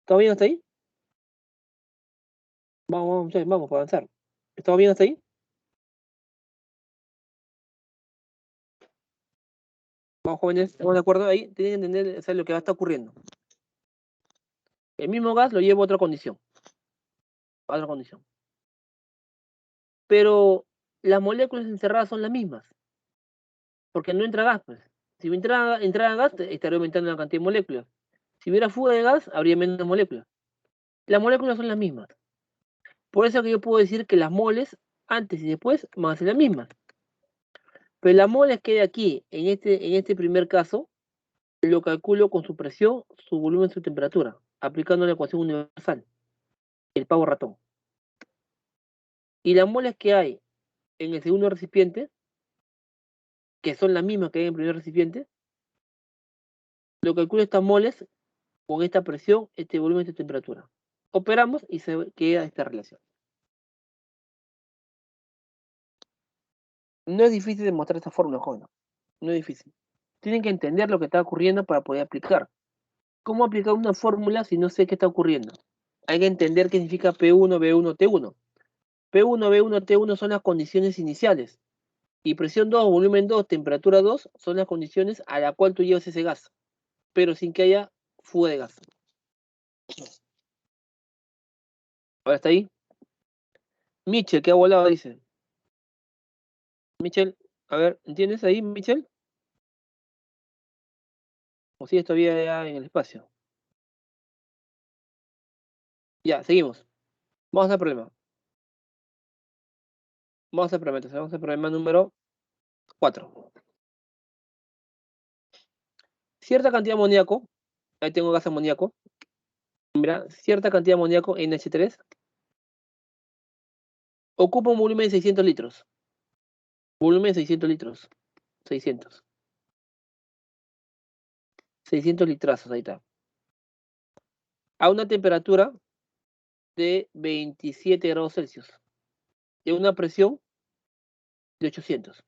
¿estamos bien hasta ahí? Vamos, vamos para avanzar. ¿Estamos bien hasta ahí? Vamos, jóvenes, ¿estamos de acuerdo ahí? Tienen que entender, o sea, lo que va a estar ocurriendo. El mismo gas lo llevo a otra condición. A otra condición. Pero las moléculas encerradas son las mismas. Porque no entra gas, pues. Si entrara gas, estaría aumentando la cantidad de moléculas. Si hubiera fuga de gas, habría menos moléculas. Las moléculas son las mismas. Por eso que yo puedo decir que las moles, antes y después, van a ser las mismas. Pero las moles que hay aquí, en este primer caso, lo calculo con su presión, su volumen, su temperatura, aplicando la ecuación universal, el pavo ratón. Y las moles que hay en el segundo recipiente, que son las mismas que hay en el primer recipiente, lo calculo estas moles con esta presión, este volumen, esta temperatura. Operamos y se queda esta relación. No es difícil demostrar esta fórmula, joven. No es difícil. Tienen que entender lo que está ocurriendo para poder aplicar. ¿Cómo aplicar una fórmula si no sé qué está ocurriendo? Hay que entender qué significa P1, B1, T1. P1, B1, T1 son las condiciones iniciales. Y presión 2, volumen 2, temperatura 2 son las condiciones a la cual tú llevas ese gas. Pero sin que haya fuga de gas. Ahora está ahí. Mitchell, que ha volado, dice. Mitchell, a ver, ¿entiendes ahí, Mitchell? ¿O sigues todavía ya en el espacio? Ya, seguimos. Vamos al problema. Vamos al problema número 4. cierta cantidad de amoníaco, ahí tengo gas amoníaco, mira, cierta cantidad de amoníaco NH3 ocupa un volumen de 600 litros. Volumen de 600 litros. 600. 600 litrazos, ahí está. A una temperatura de 27 grados Celsius. Y a una presión de 800.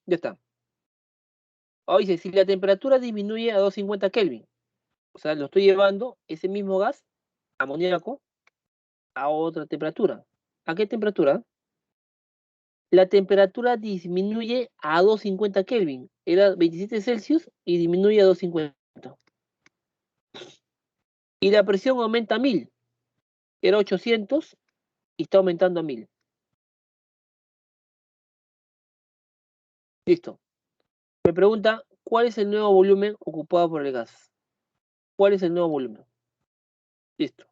Ya está. Ahora dice, si la temperatura disminuye a 250 Kelvin, o sea, lo estoy llevando, ese mismo gas, amoníaco, a otra temperatura. ¿A qué temperatura? La temperatura disminuye a 250 Kelvin. Era 27 Celsius y disminuye a 250. Y la presión aumenta a 1000. Era 800 y está aumentando a 1000. Listo. Me pregunta, ¿cuál es el nuevo volumen ocupado por el gas? ¿Cuál es el nuevo volumen? Listo.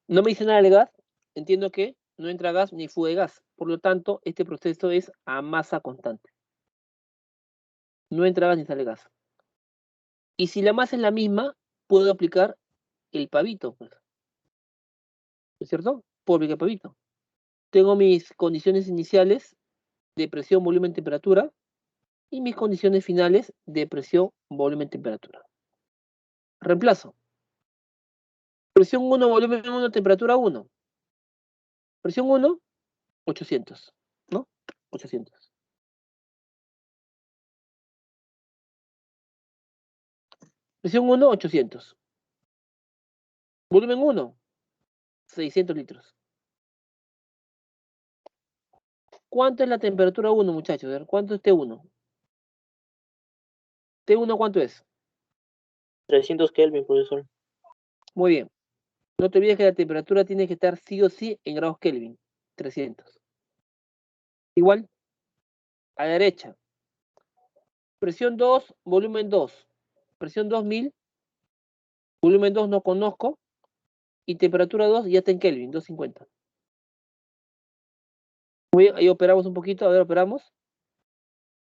No me dice nada del gas. Entiendo que no entra gas ni fuga de gas. Por lo tanto, este proceso es a masa constante. No entra gas ni sale gas. Y si la masa es la misma, puedo aplicar el pavito, pues. ¿No es cierto? Puedo aplicar el pavito. Tengo mis condiciones iniciales de presión, volumen, temperatura y mis condiciones finales de presión, volumen, temperatura. Reemplazo. Presión 1, volumen 1, temperatura 1. Presión 1, 800, ¿no? 800. Presión 1, 800. Volumen 1, 600 litros. ¿Cuánto es la temperatura 1, muchachos? A ver, ¿cuánto es T1? ¿T1 cuánto es? 300 Kelvin, profesor. Muy bien. No te olvides que la temperatura tiene que estar sí o sí en grados Kelvin. 300. Igual, a la derecha. Presión 2, volumen 2. Presión 2000, volumen 2 no conozco. Y temperatura 2 ya está en Kelvin, 250. Muy bien, ahí operamos un poquito. A ver, operamos.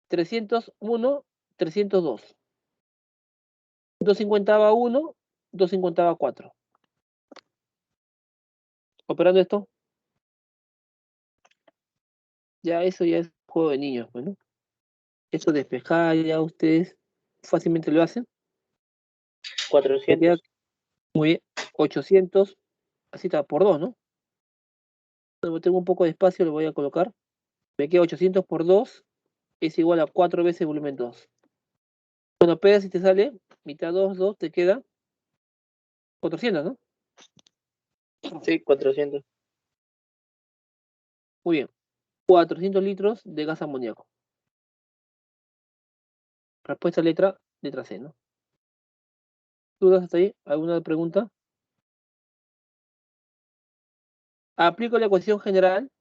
301, 302. 250 va 1, 250 va 4. Operando esto. Ya eso ya es juego de niños, pues, ¿no? Eso despejar ya ustedes fácilmente lo hacen. Me queda 400. muy bien. 800, así está, por 2, ¿no? Tengo un poco de espacio, lo voy a colocar. Me queda 800 por 2 es igual a 4 veces volumen 2. Bueno, pegas y te sale mitad 2, 2, te queda 400, ¿no? Sí, 400. Muy bien. 400 litros de gas amoníaco. Respuesta letra C, ¿no? ¿Dudas hasta ahí? ¿Alguna pregunta? Aplico la ecuación general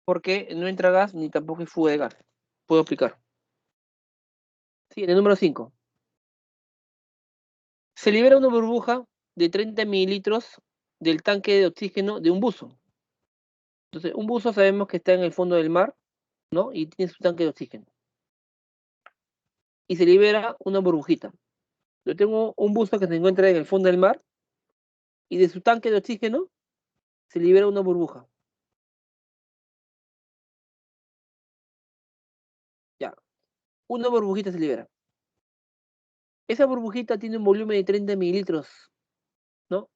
porque no entra gas ni tampoco hay fuga de gas. Puedo aplicar. Sí, en el número 5. Se libera una burbuja de 30 mililitros del tanque de oxígeno de un buzo. Entonces, un buzo sabemos que está en el fondo del mar, ¿no? Y tiene su tanque de oxígeno. Y se libera una burbujita. Yo tengo un buzo que se encuentra en el fondo del mar y de su tanque de oxígeno se libera una burbuja. Ya, una burbujita se libera. Esa burbujita tiene un volumen de 30 mililitros, ¿no?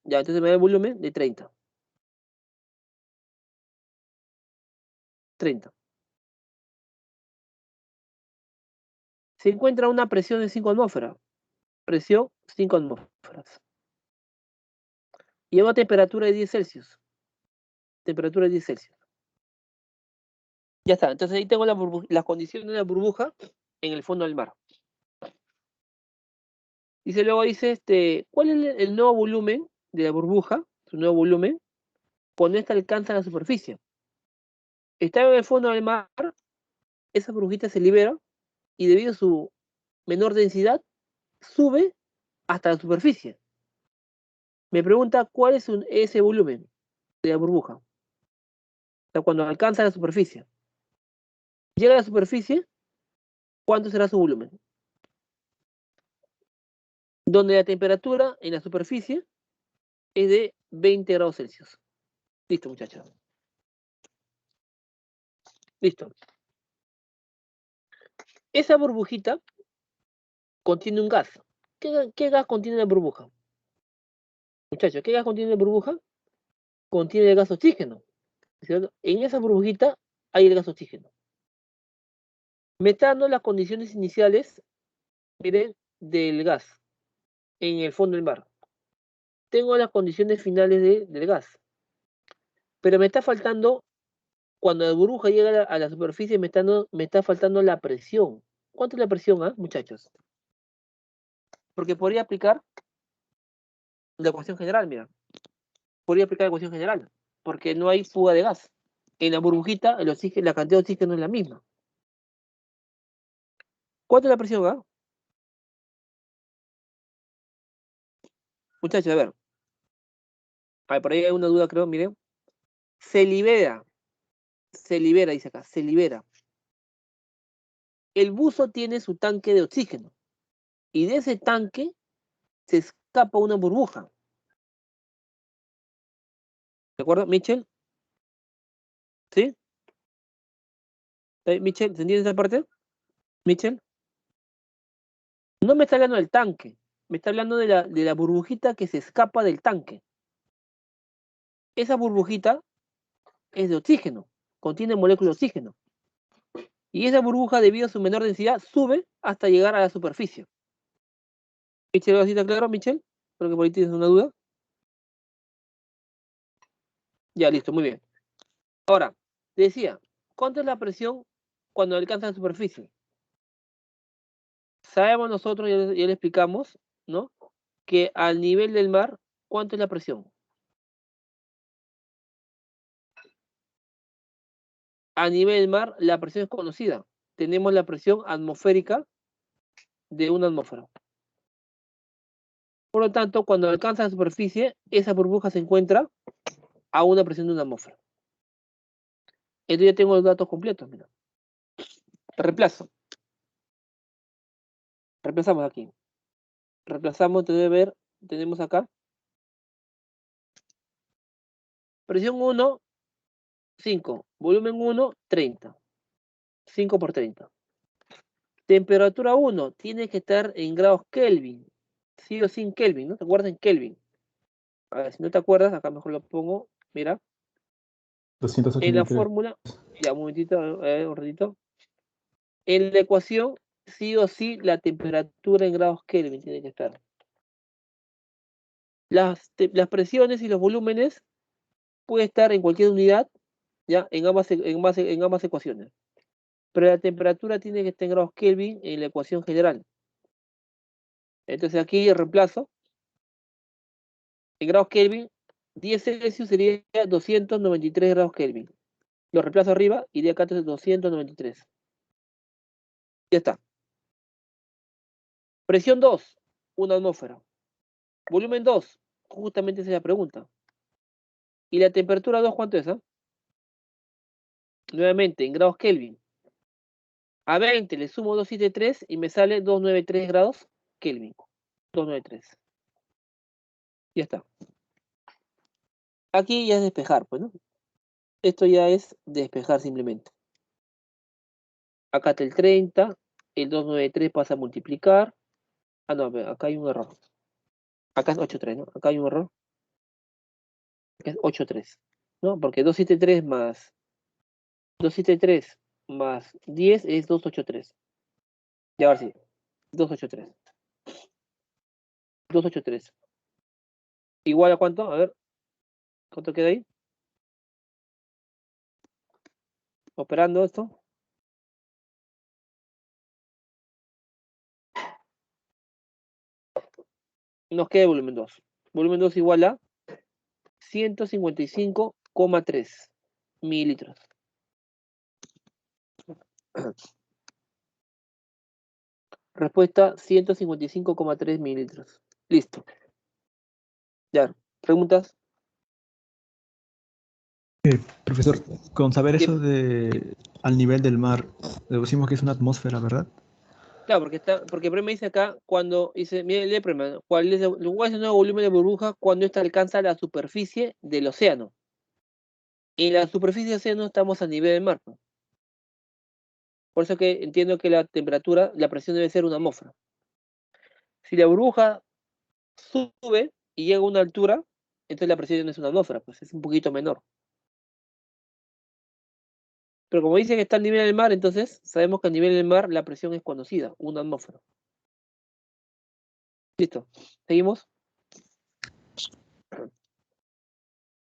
Ya, entonces me da el volumen de 30. 30. Se encuentra una presión de 5 atmósferas. Presión 5 atmósferas. Y a una temperatura de 10 Celsius. Temperatura de 10 Celsius. Ya está, entonces ahí tengo las condiciones de la burbuja en el fondo del mar. Luego dice, ¿cuál es el nuevo volumen de la burbuja? Su nuevo volumen, cuando ésta alcanza la superficie. Está en el fondo del mar, esa burbujita se libera y debido a su menor densidad, sube hasta la superficie. Me pregunta, ¿cuál es ese volumen? de la burbuja. O sea, cuando alcanza la superficie. Llega a la superficie, ¿cuánto será su volumen? Donde la temperatura en la superficie es de 20 grados Celsius. Listo, muchachos. Listo. Esa burbujita contiene un gas. ¿Qué gas contiene la burbuja? Muchachos, ¿qué gas contiene la burbuja? Contiene el gas oxígeno. ¿Cierto? En esa burbujita hay el gas oxígeno. Me está dando las condiciones iniciales, miren, del gas en el fondo del mar. Tengo las condiciones finales del gas. Pero me está faltando, cuando la burbuja llega a la superficie, me está faltando la presión. ¿Cuánto es la presión, muchachos? Porque podría aplicar la ecuación general, mira. Podría aplicar la ecuación general, porque no hay fuga de gas. En la burbujita, la cantidad de oxígeno es la misma. ¿Cuánto es la presión, Muchachos, a ver. Por ahí hay una duda, creo, miren. Se libera, dice acá, se libera. El buzo tiene su tanque de oxígeno. Y de ese tanque se escapa una burbuja. ¿De acuerdo, Michel? ¿Sí? Michel, ¿se entiende esa parte? Michel. No me está hablando del tanque. Me está hablando de la burbujita que se escapa del tanque. Esa burbujita es de oxígeno. Contiene moléculas de oxígeno. Y esa burbuja, debido a su menor densidad, sube hasta llegar a la superficie. ¿Michel, ¿así está claro, Michel? Creo que por ahí tienes una duda. Ya, listo, muy bien. Ahora, decía, ¿cuánto es la presión cuando alcanza la superficie? Sabemos nosotros, ya le explicamos, ¿no? Que al nivel del mar, ¿cuánto es la presión? A nivel del mar, la presión es conocida. Tenemos la presión atmosférica de una atmósfera. Por lo tanto, cuando alcanza la superficie, esa burbuja se encuentra a una presión de una atmósfera. Entonces ya tengo los datos completos, mira. Reemplazo. Reemplazamos aquí. Reemplazamos, tenemos acá. Presión 1, 5. Volumen 1, 30. 5 por 30. Temperatura 1 tiene que estar en grados Kelvin. Sí o sin Kelvin, ¿no? ¿Te acuerdas en Kelvin? A ver, si no te acuerdas, acá mejor lo pongo. Mira. En la 283. fórmula, ya un momentito, un ratito. En la ecuación, sí o sí, la temperatura en grados Kelvin tiene que estar. Las presiones y los volúmenes puede estar en cualquier unidad, ya, en ambas ecuaciones. Pero la temperatura tiene que estar en grados Kelvin en la ecuación general. Entonces aquí reemplazo. En grados Kelvin, 10 Celsius sería 293 grados Kelvin. Lo reemplazo arriba y de acá entonces 293. Ya está. Presión 2, una atmósfera. Volumen 2, justamente esa es la pregunta. ¿Y la temperatura 2 cuánto es? Nuevamente, en grados Kelvin. A 20 le sumo 273 y me sale 293 grados Kelvin. 293. Ya está. Aquí ya es despejar, pues, ¿no? Esto ya es despejar simplemente. Acá está el 30, el 293 pasa a multiplicar. Ah, no, acá hay un error. Acá es 83, ¿no? Acá hay un error. Acá es 83, ¿no? Porque 273 más 10 es 283. Ya, ahora sí. 283. 283. ¿Igual a cuánto? A ver. ¿Cuánto queda ahí? Operando esto. Nos queda el volumen 2. Volumen 2 igual a 155,3 mililitros. Respuesta 155,3 mililitros. Listo. Ya. ¿Preguntas? Profesor, con saber Sí. eso de al nivel del mar, deducimos que es una atmósfera, ¿verdad? Claro, porque el problema dice acá, cuando dice, mire el problema, cuál es el nuevo volumen de burbuja cuando ésta alcanza la superficie del océano. En la superficie del océano estamos a nivel del mar, pues. Por eso que entiendo que la temperatura, la presión debe ser una atmósfera. Si la burbuja sube y llega a una altura, entonces la presión no es una atmósfera, pues es un poquito menor. Pero como dice que está al nivel del mar, entonces sabemos que a nivel del mar la presión es conocida, una atmósfera. Listo. ¿Seguimos?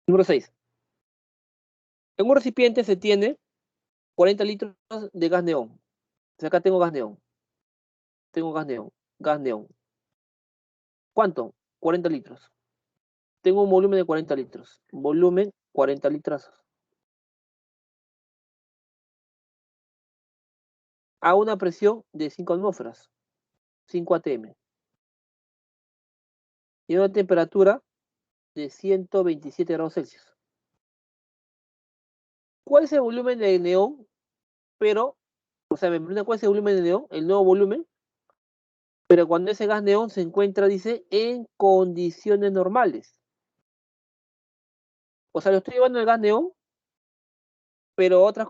Número 6. En un recipiente se tiene 40 litros de gas neón. O sea, acá tengo gas neón. Tengo gas neón. Gas neón. ¿Cuánto? 40 litros. Tengo un volumen de 40 litros. Volumen 40 litros. A una presión de 5 atmósferas. 5 atm. Y a una temperatura de 127 grados Celsius. ¿Cuál es el volumen de neón? Pero, o sea, me pregunta cuál es el volumen de neón, el nuevo volumen, pero cuando ese gas neón se encuentra, dice, en condiciones normales. O sea, lo estoy llevando el gas neón, pero otras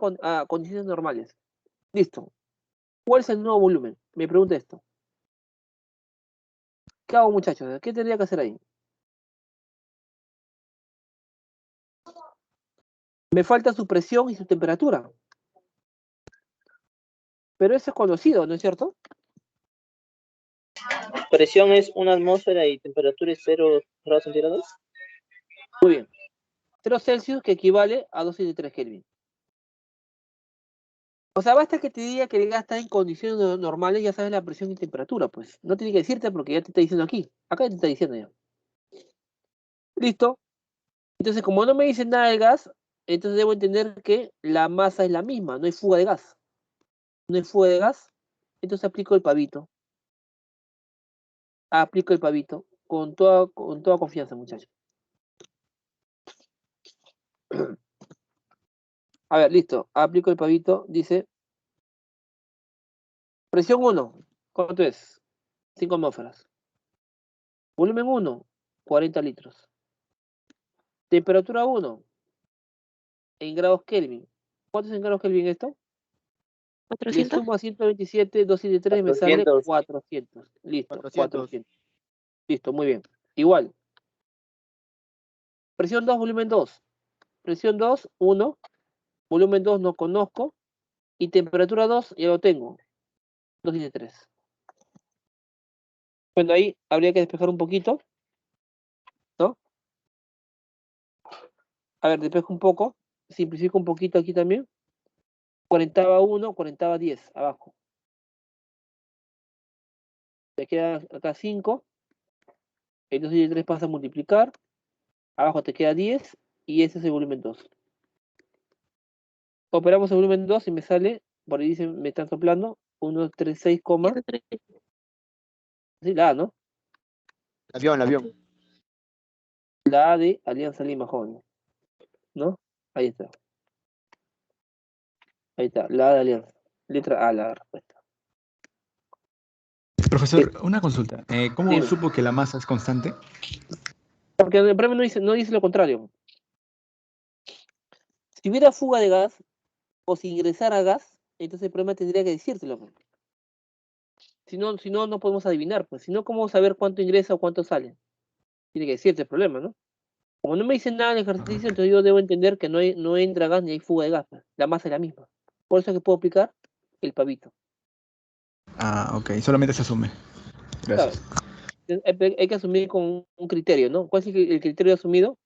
condiciones normales. Listo. ¿Cuál es el nuevo volumen? Me pregunta esto. ¿Qué hago, muchachos? ¿Qué tendría que hacer ahí? Me falta su presión y su temperatura. Pero eso es conocido, ¿no es cierto? Presión es una atmósfera y temperatura es 0 grados centígrados. Muy bien. 0 Celsius que equivale a 273 Kelvin. O sea, basta que te diga que el gas está en condiciones normales, ya sabes la presión y temperatura, pues. No tiene que decirte porque ya te está diciendo aquí. Acá te está diciendo ya. Listo. Entonces, como no me dice nada del gas, entonces debo entender que la masa es la misma, no hay fuga de gas. No hay fuga de gas, entonces aplico el pavito. Aplico el pavito con toda confianza, muchachos. A ver, listo. Aplico el pavito. Dice, presión 1. ¿Cuánto es? 5 atmósferas. Volumen 1, 40 litros. Temperatura 1, en grados Kelvin. ¿Cuánto es en grados Kelvin esto? Le 400. sumo a 127, 203 y me sale 400. 400. Listo, 400. 400. Listo, muy bien. Igual. Presión 2, volumen 2. Presión 2, 1. Volumen 2 no conozco. Y temperatura 2 ya lo tengo. 273. Bueno, ahí habría que despejar un poquito, ¿no? A ver, despejo un poco. Simplifico un poquito aquí también. 40 1, 40 10 abajo. Te queda acá 5. El 273 pasa a multiplicar. Abajo te queda 10. Y ese es el volumen 2. Operamos el volumen 2 y me sale, por ahí dicen, me están soplando, 136, sí, la A, ¿no? El avión. La A de Alianza Lima Joven, ¿no? Ahí está. Ahí está, la A de Alianza. Letra A, la respuesta. Profesor, una consulta. ¿Cómo Dime. supo que la masa es constante? Porque el problema no dice lo contrario. Si hubiera fuga de gas, o si ingresara gas, entonces el problema tendría que decírtelo. Si no, no podemos adivinar, pues. Si no, ¿cómo saber cuánto ingresa o cuánto sale? Tiene que decirte el problema, ¿no? Como no me dicen nada en el ejercicio, entonces yo debo entender que no entra gas ni hay fuga de gas, pues. La masa es la misma. Por eso es que puedo aplicar el pavito. Ah, ok, solamente se asume. Claro. Gracias. Hay que asumir con un criterio, ¿no? ¿Cuál es el criterio asumido?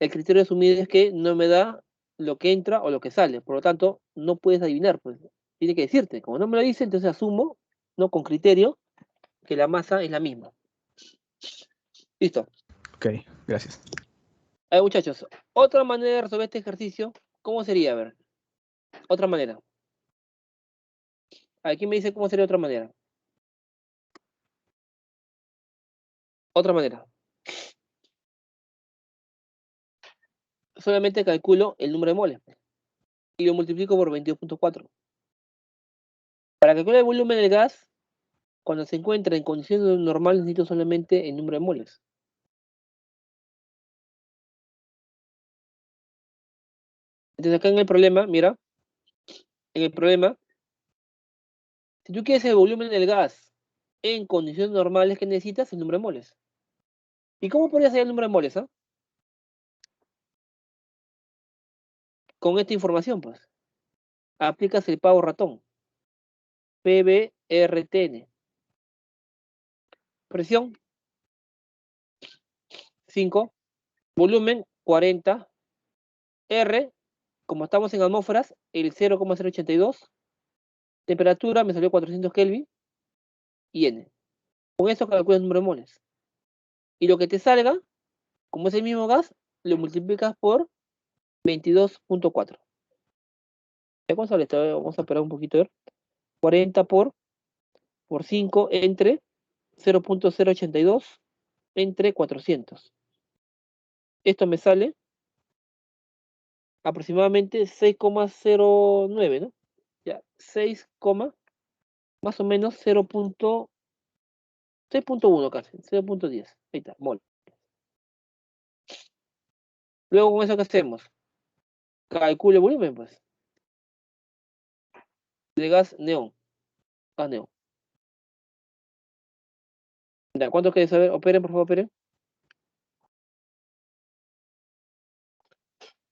El criterio asumido es que no me da lo que entra o lo que sale. Por lo tanto, no puedes adivinar, pues. Tiene que decirte. Como no me lo dice, entonces asumo, ¿no? Con criterio, que la masa es la misma. Listo. Ok, gracias. A ver, muchachos, otra manera de resolver este ejercicio, ¿cómo sería? A ver, otra manera. A ver, ¿quién me dice cómo sería otra manera? Otra manera. solamente calculo el número de moles y lo multiplico por 22.4. Para calcular el volumen del gas, cuando se encuentra en condiciones normales, necesito solamente el número de moles. Entonces acá en el problema, mira, en el problema, si tú quieres el volumen del gas en condiciones normales, ¿qué necesitas? El número de moles. ¿Y cómo podrías hallar el número de moles? Con esta información, pues. Aplicas el pavo ratón. PBRTN. Presión 5. Volumen 40. R, como estamos en atmósferas, el 0,082. Temperatura me salió 400 Kelvin. Y N. Con eso calculas el número de moles. Y lo que te salga, como es el mismo gas, lo multiplicas por 22.4. ¿Cuánto sale esto? Vamos a esperar un poquito. 40 por 5 entre 0.082 entre 400. Esto me sale aproximadamente 6,09, ¿no? Ya, 6, más o menos 6.1 casi, 0.10. Ahí está, mol. Luego con eso, ¿qué hacemos? Calculo el volumen, pues. De gas neón. Gas neón. Ya, ¿cuánto quieres saber? Operen, por favor, operen.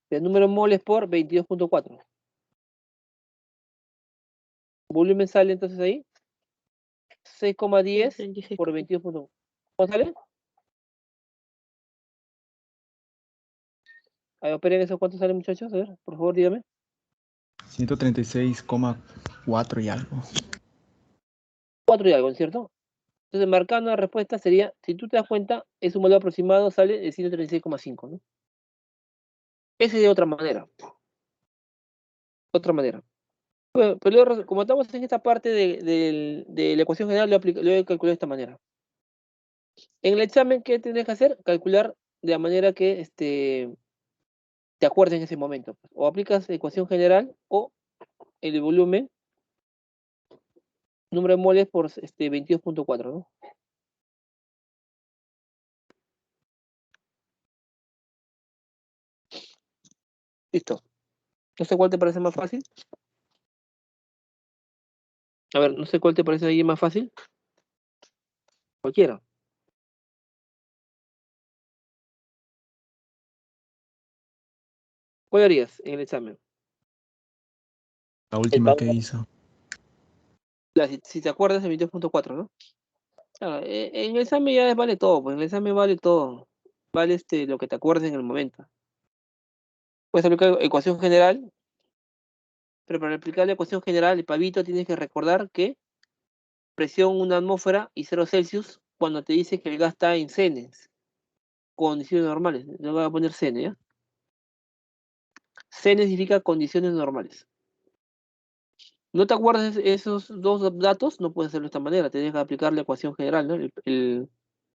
El número de moles por 22.4. Volumen sale entonces ahí 6,10 por 22.1. ¿Cuánto sale? A ver, operen eso. ¿Cuánto sale, muchachos? A ver, por favor, dígame. 136,4 y algo. 4 y algo, ¿cierto? Entonces, marcando la respuesta sería, si tú te das cuenta, es un valor aproximado, sale de 136,5, ¿no? Esa es de otra manera. Otra manera. Bueno, pero luego, como estamos en esta parte de la ecuación general, lo he calculado de esta manera. En el examen, ¿qué tendrías que hacer? Calcular de la manera que te acuerdes en ese momento. O aplicas la ecuación general o el volumen, número de moles por 22.4, ¿no? Listo. No sé cuál te parece más fácil. A ver, no sé cuál te parece ahí más fácil. Cualquiera. ¿Cuál harías en el examen? La última pavo. que hizo. Si te acuerdas, el 22.4, ¿no? Claro, en el examen ya vale todo, pues en el examen vale todo. Vale lo que te acuerdes en el momento. Puedes aplicar ecuación general, pero para aplicar la ecuación general, el pavito, tienes que recordar que presión 1 atmósfera y 0 Celsius cuando te dice que el gas está en CN, condiciones normales. Le voy a poner CN, ¿ya? CN significa condiciones normales. No te acuerdas esos dos datos, no puedes hacerlo de esta manera. Tienes que aplicar la ecuación general, ¿no?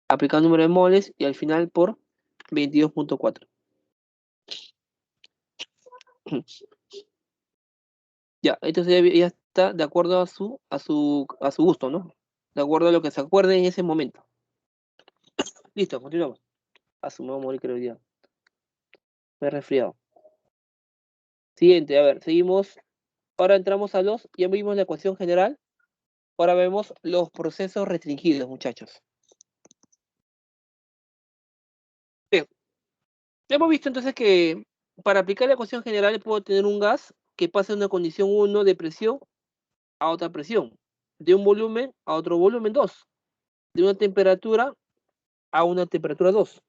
Aplicar el número de moles y al final por 22.4. Ya, entonces ya está de acuerdo a su gusto, ¿no? De acuerdo a lo que se acuerde en ese momento. Listo, continuamos. Me voy a morir, creo, ya. Me he resfriado. Siguiente, a ver, seguimos. Ahora entramos a ya vimos la ecuación general. Ahora vemos los procesos restringidos, muchachos. Bien, hemos visto entonces que para aplicar la ecuación general puedo tener un gas que pasa de una condición 1 de presión a otra presión, de un volumen a otro volumen 2, de una temperatura a una temperatura 2.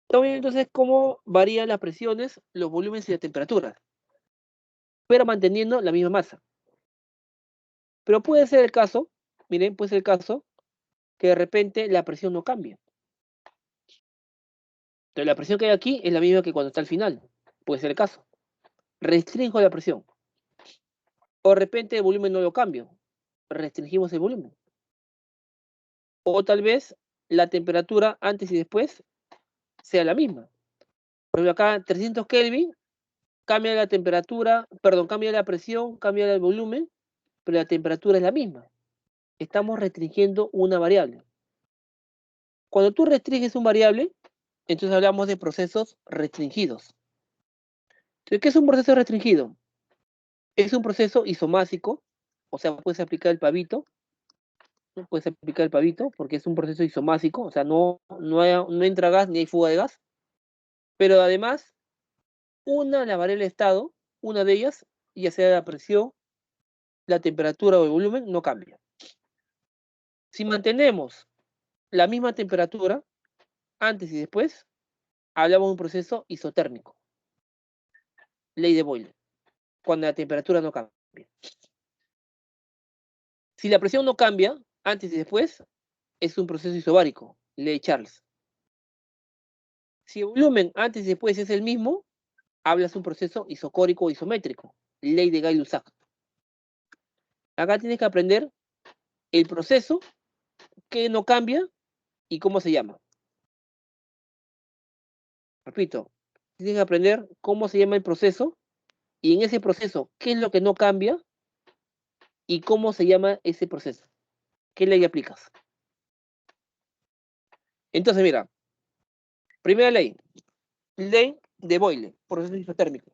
Estamos viendo entonces cómo varían las presiones, los volúmenes y las temperaturas, pero manteniendo la misma masa. Pero puede ser el caso, miren, puede ser el caso que de repente la presión no cambie. Entonces la presión que hay aquí es la misma que cuando está al final. Puede ser el caso. Restringo la presión. O de repente el volumen no lo cambio. Restringimos el volumen. O tal vez la temperatura antes y después sea la misma. Por ejemplo, acá 300 Kelvin, cambia la temperatura, perdón, cambia la presión, cambia el volumen, pero la temperatura es la misma. Estamos restringiendo una variable. Cuando tú restringes un variable, entonces hablamos de procesos restringidos. Entonces, ¿qué es un proceso restringido? Es un proceso isomásico, o sea, puedes aplicar el pavito, ¿no? Puedes aplicar el pavito porque es un proceso isomásico, o sea, no entra gas ni hay fuga de gas, pero además, la variable de estado, una de ellas, ya sea la presión, la temperatura o el volumen, no cambia. Si mantenemos la misma temperatura, antes y después, hablamos de un proceso isotérmico. Ley de Boyle, cuando la temperatura no cambia. Si la presión no cambia, antes y después, es un proceso isobárico, ley de Charles. Si el volumen antes y después es el mismo, hablas de un proceso isocórico o isométrico, ley de Gay-Lussac. Acá tienes que aprender el proceso que no cambia y cómo se llama. Repito, tienes que aprender cómo se llama el proceso y en ese proceso, qué es lo que no cambia y cómo se llama ese proceso. ¿Qué ley aplicas? Entonces, mira, primera ley, ley de Boyle, proceso isotérmico.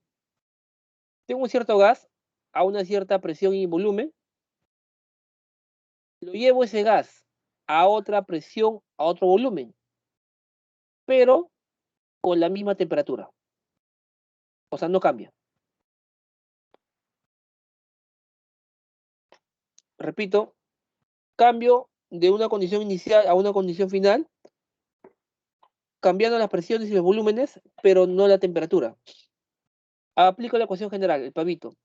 Tengo un cierto gas a una cierta presión y volumen, lo llevo ese gas a otra presión, a otro volumen, pero con la misma temperatura. O sea, no cambia. Repito, cambio de una condición inicial a una condición final, cambiando las presiones y los volúmenes, pero no la temperatura. Aplico la ecuación general, el pavito.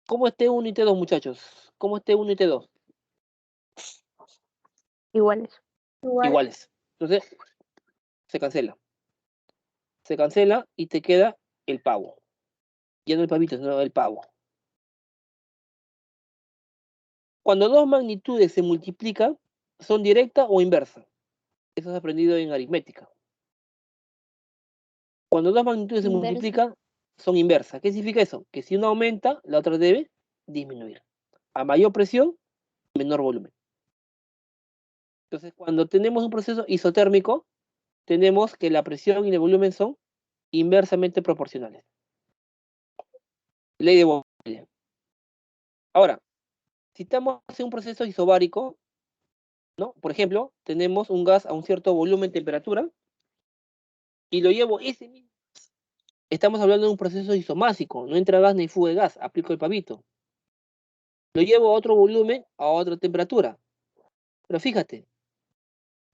¿Cómo es T1 y T2, muchachos? ¿Cómo es T1 y T2? Iguales. Iguales. Entonces, se cancela. Se cancela y te queda el pavo. Ya no el pavito, sino el pavo. Cuando dos magnitudes se multiplican, ¿son directa o inversa? Eso es aprendido en aritmética. Cuando dos magnitudes se Inversa. multiplican, son inversas. ¿Qué significa eso? Que si una aumenta, la otra debe disminuir. A mayor presión, menor volumen. Entonces, cuando tenemos un proceso isotérmico, tenemos que la presión y el volumen son inversamente proporcionales. Ley de Boyle. Ahora, si estamos en un proceso isobárico, ¿no? Por ejemplo, tenemos un gas a un cierto volumen, temperatura, y lo llevo ese mismo. Estamos hablando de un proceso isomásico, no entra gas ni fuga de gas, aplico el pavito. Lo llevo a otro volumen, a otra temperatura. Pero fíjate,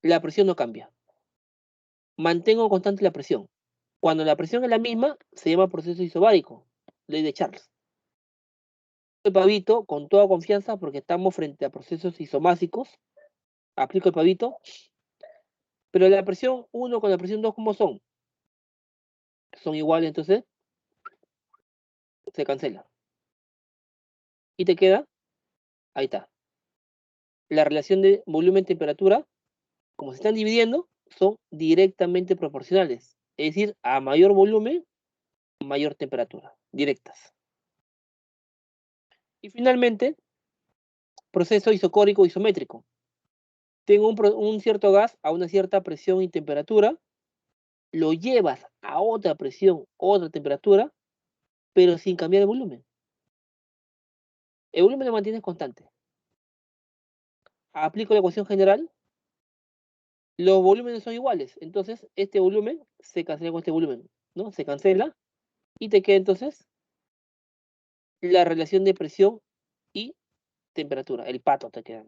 la presión no cambia. Mantengo constante la presión. Cuando la presión es la misma, se llama proceso isobárico, ley de Charles. El pavito con toda confianza porque estamos frente a procesos isomásicos. Aplico el pavito. Pero la presión 1 con la presión 2, ¿cómo son? Son iguales, entonces se cancela. Y te queda, ahí está. La relación de volumen-temperatura, como se están dividiendo, son directamente proporcionales. Es decir, a mayor volumen, mayor temperatura. Directas. Y finalmente, proceso isocórico isométrico. Tengo un cierto gas a una cierta presión y temperatura, lo llevas a otra presión, otra temperatura, pero sin cambiar el volumen. El volumen lo mantienes constante. Aplico la ecuación general, los volúmenes son iguales, entonces este volumen se cancela con este volumen, ¿no? Se cancela y te queda entonces la relación de presión y temperatura, el pato te queda.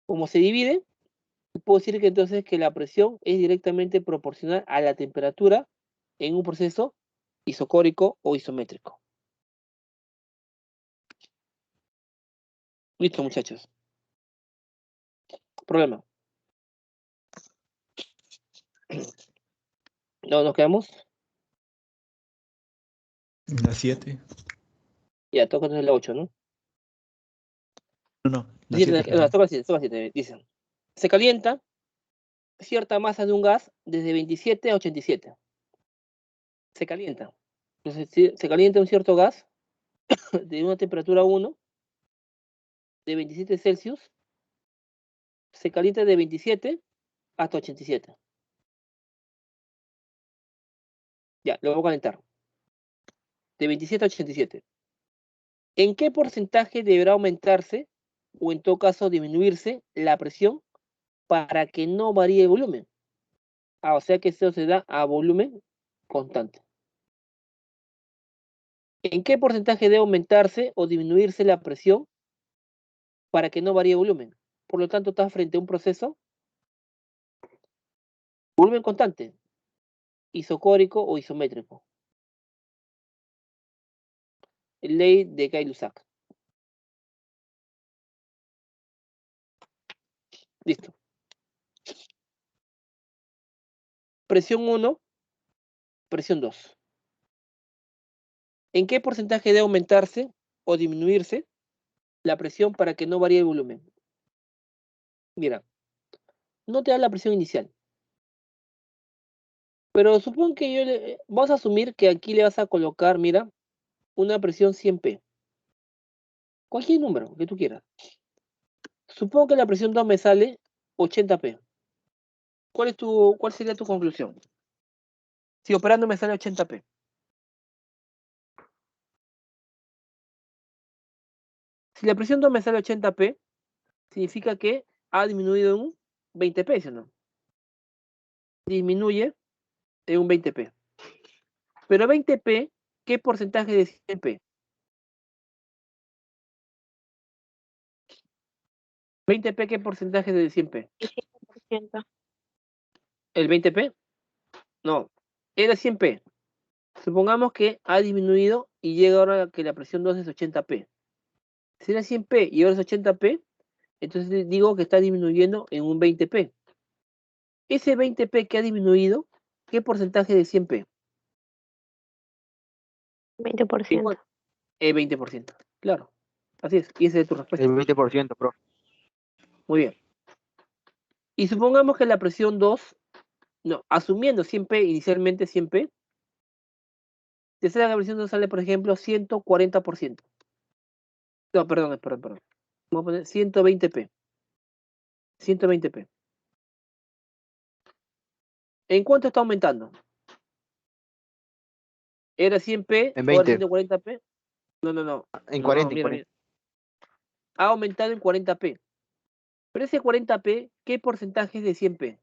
Como se divide, puedo decir que entonces que la presión es directamente proporcional a la temperatura en un proceso isocórico o isométrico. Listo, muchachos. Problema. ¿No nos quedamos? La 7. Ya, toca entonces la 8, ¿no? No, la Siete, 7. toca 7, dicen. Se calienta cierta masa de un gas desde 27 a 87. Se calienta. Entonces, si se calienta un cierto gas de una temperatura 1, de 27 Celsius, se calienta de 27 hasta 87. Ya, lo voy a calentar. De 27 a 87. ¿En qué porcentaje deberá aumentarse o en todo caso disminuirse la presión para que no varíe el volumen? O sea que esto se da a volumen constante. ¿En qué porcentaje debe aumentarse o disminuirse la presión para que no varíe el volumen? Por lo tanto, está frente a un proceso volumen constante, isocórico o isométrico. Ley de Gay-Lussac. Listo. Presión 1, presión 2. ¿En qué porcentaje debe aumentarse o disminuirse la presión para que no varíe el volumen? Mira, no te da la presión inicial. Pero supongo que vamos a asumir que aquí le vas a colocar, mira, una presión 100p. Cualquier número que tú quieras. Supongo que la presión 2 me sale 80p. ¿Cuál sería tu conclusión? Si operando me sale 80p. Si la presión 2 me sale 80p, significa que ha disminuido en un 20p, ¿sí o no? Disminuye en un 20p. Pero 20p, ¿qué porcentaje de 100p? 20p, ¿qué porcentaje de 100p? 25%. ¿El 20p? No, era 100p. Supongamos que ha disminuido y llega ahora a que la presión 2 es 80p. Si era 100p y ahora es 80p, entonces digo que está disminuyendo en un 20p. Ese 20p que ha disminuido, ¿qué porcentaje de 100p? 20%. Igual, 20%. Claro, así es. Y esa es tu respuesta. El 20%, profe. Muy bien. Y supongamos que la presión 2, no, asumiendo 100p, inicialmente 100p, te sale la presión 2 sale, por ejemplo, 140%. No, perdón. Vamos a poner 120p. 120p. ¿En cuánto está aumentando? ¿Era 100p? En ¿Ahora 20. 140p? No. En No, 40, en mira. 40. Ha aumentado en 40p. Pero ese 40p, ¿qué porcentaje es de 100p?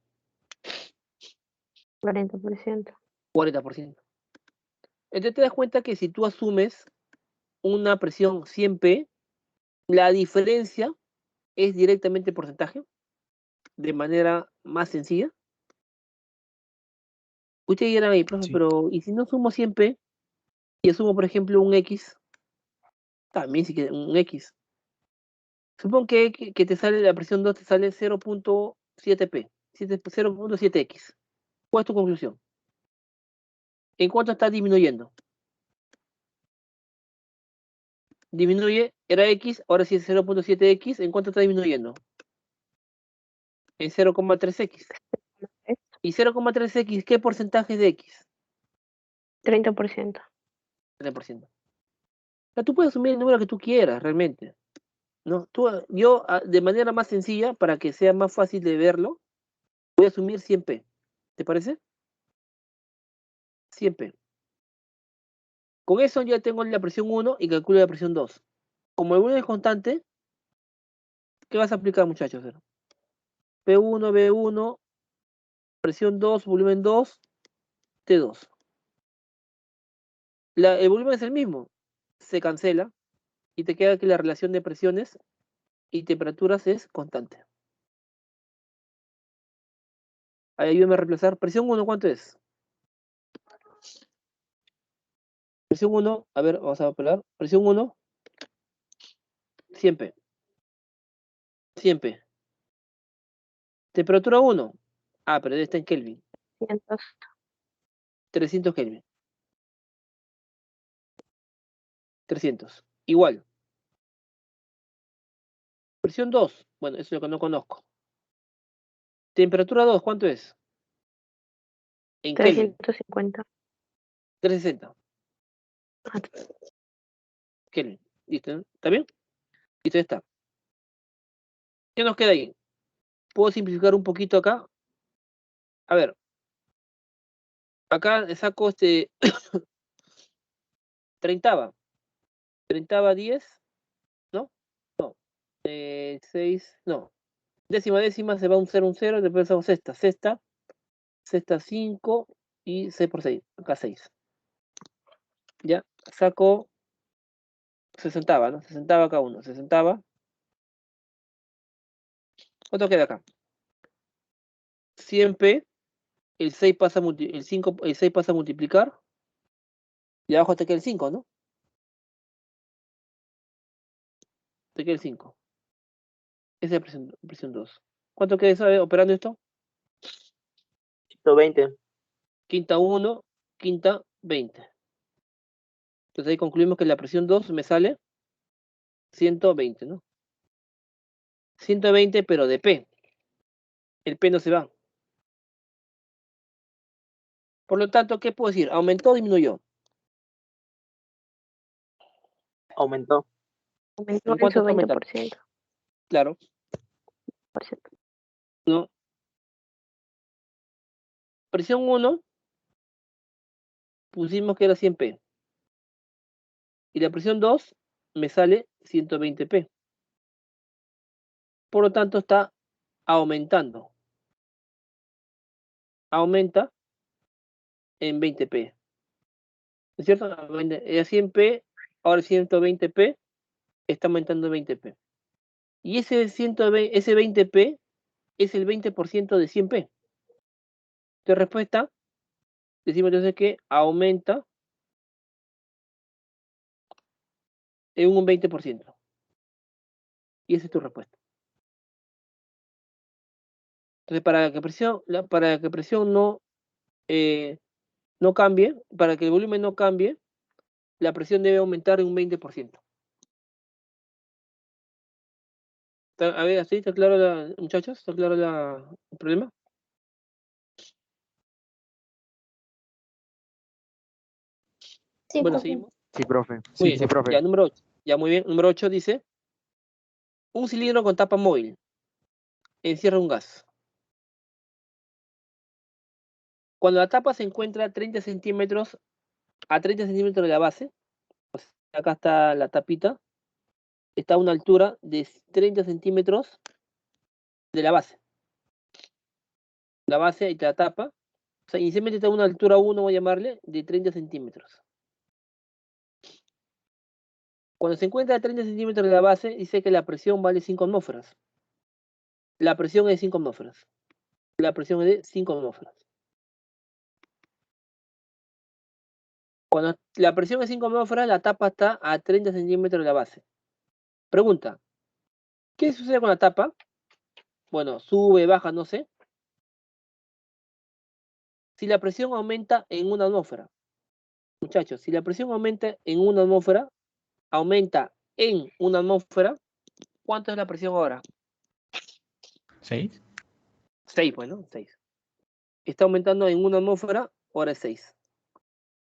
40%. 40%. Entonces te das cuenta que si tú asumes una presión 100p, la diferencia es directamente porcentaje, de manera más sencilla. Ustedes dirán ahí, profe, Sí. pero ¿y si no sumo 100p y asumo, por ejemplo, un x? También sí que un x. Supongo que te sale la presión 2, te sale 0.7p, 0.7x. ¿Cuál es tu conclusión? ¿En cuánto está disminuyendo? Disminuye, era x, ahora sí es 0.7x, ¿en cuánto está disminuyendo? En 0.3x. ¿Y 0.3x qué porcentaje es de x? 30%. 30%. O sea, tú puedes asumir el número que tú quieras, realmente. ¿No? Yo, de manera más sencilla, para que sea más fácil de verlo, voy a asumir 100p. ¿Te parece? 100p. Con eso ya tengo la presión 1 y calculo la presión 2. Como el volumen es constante, ¿qué vas a aplicar, muchachos? P1, B1, presión 2, volumen 2, T2. El volumen es el mismo. Se cancela y te queda que la relación de presiones y temperaturas es constante. Ahí ayúdame a reemplazar. Presión 1, ¿cuánto es? Presión 1, a ver, vamos a apelar. Presión 1, 100p. 100p. Temperatura 1. Pero está en Kelvin. 100. 300 Kelvin. 300. Igual. Presión 2. Bueno, eso es lo que no conozco. Temperatura 2, ¿cuánto es? En Kelvin, 350. 360. Ah, Kelvin. ¿Listo? ¿No? ¿Está bien? Listo, ya está. ¿Qué nos queda ahí? ¿Puedo simplificar un poquito acá? A ver. Acá saco 30. 10, ¿no? No. 6, no. Décima se va un 0, después hago sexta 5 y 6 por 6. Acá 6. Ya, saco 60, ¿no? 60 acá uno. 60. ¿Cuánto queda acá? 100p. El 6 pasa el 6 pasa a multiplicar. Y abajo te queda el 5, ¿no? Te queda el 5. Esa es la presión 2. ¿Cuánto queda eso operando esto? 120. Quinta 1, quinta 20. Entonces ahí concluimos que la presión 2 me sale 120, ¿no? 120, pero de P. El P no se va. Por lo tanto, ¿qué puedo decir? ¿Aumentó o disminuyó? Aumentó. Aumentó ¿En en cuánto su está aumentando? 20%. Claro, ¿no? Presión 1, pusimos que era 100p. Y la presión 2 me sale 120p. Por lo tanto, está aumentando. Aumenta en 20p. ¿No es cierto? Era 100p, ahora 120p, está aumentando 20p. Y ese 20p es el 20% de 100p. Tu respuesta, decimos entonces que aumenta en un 20%. Y esa es tu respuesta. Entonces, para que presión no cambie, para que el volumen no cambie, la presión debe aumentar en un 20%. A ver, ¿así está claro, muchachos? ¿Está claro el problema? Sí, Bueno, profe. seguimos. Sí, profe. Muy Sí, bien. profe. Ya, número 8. Ya, muy bien. Número 8 dice, un cilindro con tapa móvil encierra un gas. Cuando la tapa se encuentra a 30 centímetros de la base, pues acá está la tapita, está a una altura de 30 centímetros de la base. La base y la tapa, o sea, inicialmente está a una altura 1, voy a llamarle, de 30 centímetros. Cuando se encuentra a 30 centímetros de la base, dice que la presión vale 5 atmósferas. La presión es de 5 atmósferas. La presión es de 5 atmósferas. Cuando la presión es 5 atmósferas, la tapa está a 30 centímetros de la base. Pregunta, ¿qué sucede con la tapa? Bueno, sube, baja, no sé. Si la presión aumenta en una atmósfera. Muchachos, si la presión aumenta en una atmósfera, ¿cuánto es la presión ahora? 6. 6, bueno, 6. Está aumentando en una atmósfera, ahora es 6.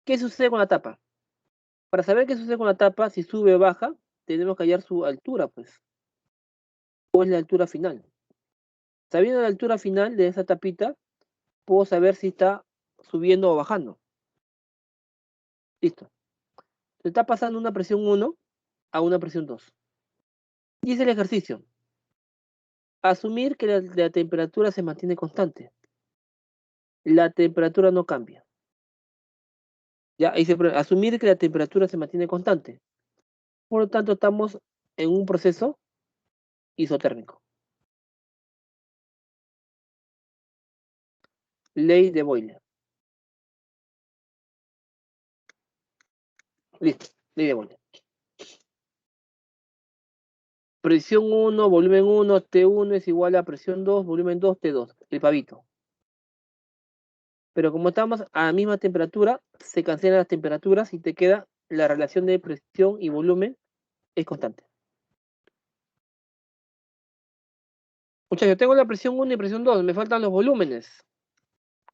¿Qué sucede con la tapa? Para saber qué sucede con la tapa, si sube o baja, tenemos que hallar su altura, pues. ¿Cuál es la altura final? Sabiendo la altura final de esa tapita, puedo saber si está subiendo o bajando. Listo. Se está pasando una presión 1 a una presión 2. Y es el ejercicio. Asumir que la temperatura se mantiene constante. La temperatura no cambia. Ya, asumir que la temperatura se mantiene constante. Por lo tanto, estamos en un proceso isotérmico. Ley de Boyle. Listo, ley de Boyle. Presión 1, volumen 1, T1 es igual a presión 2, volumen 2, T2. El pavito. Pero como estamos a la misma temperatura, se cancelan las temperaturas y te queda la relación de presión y volumen es constante. Muchachos, tengo la presión 1 y presión 2, me faltan los volúmenes.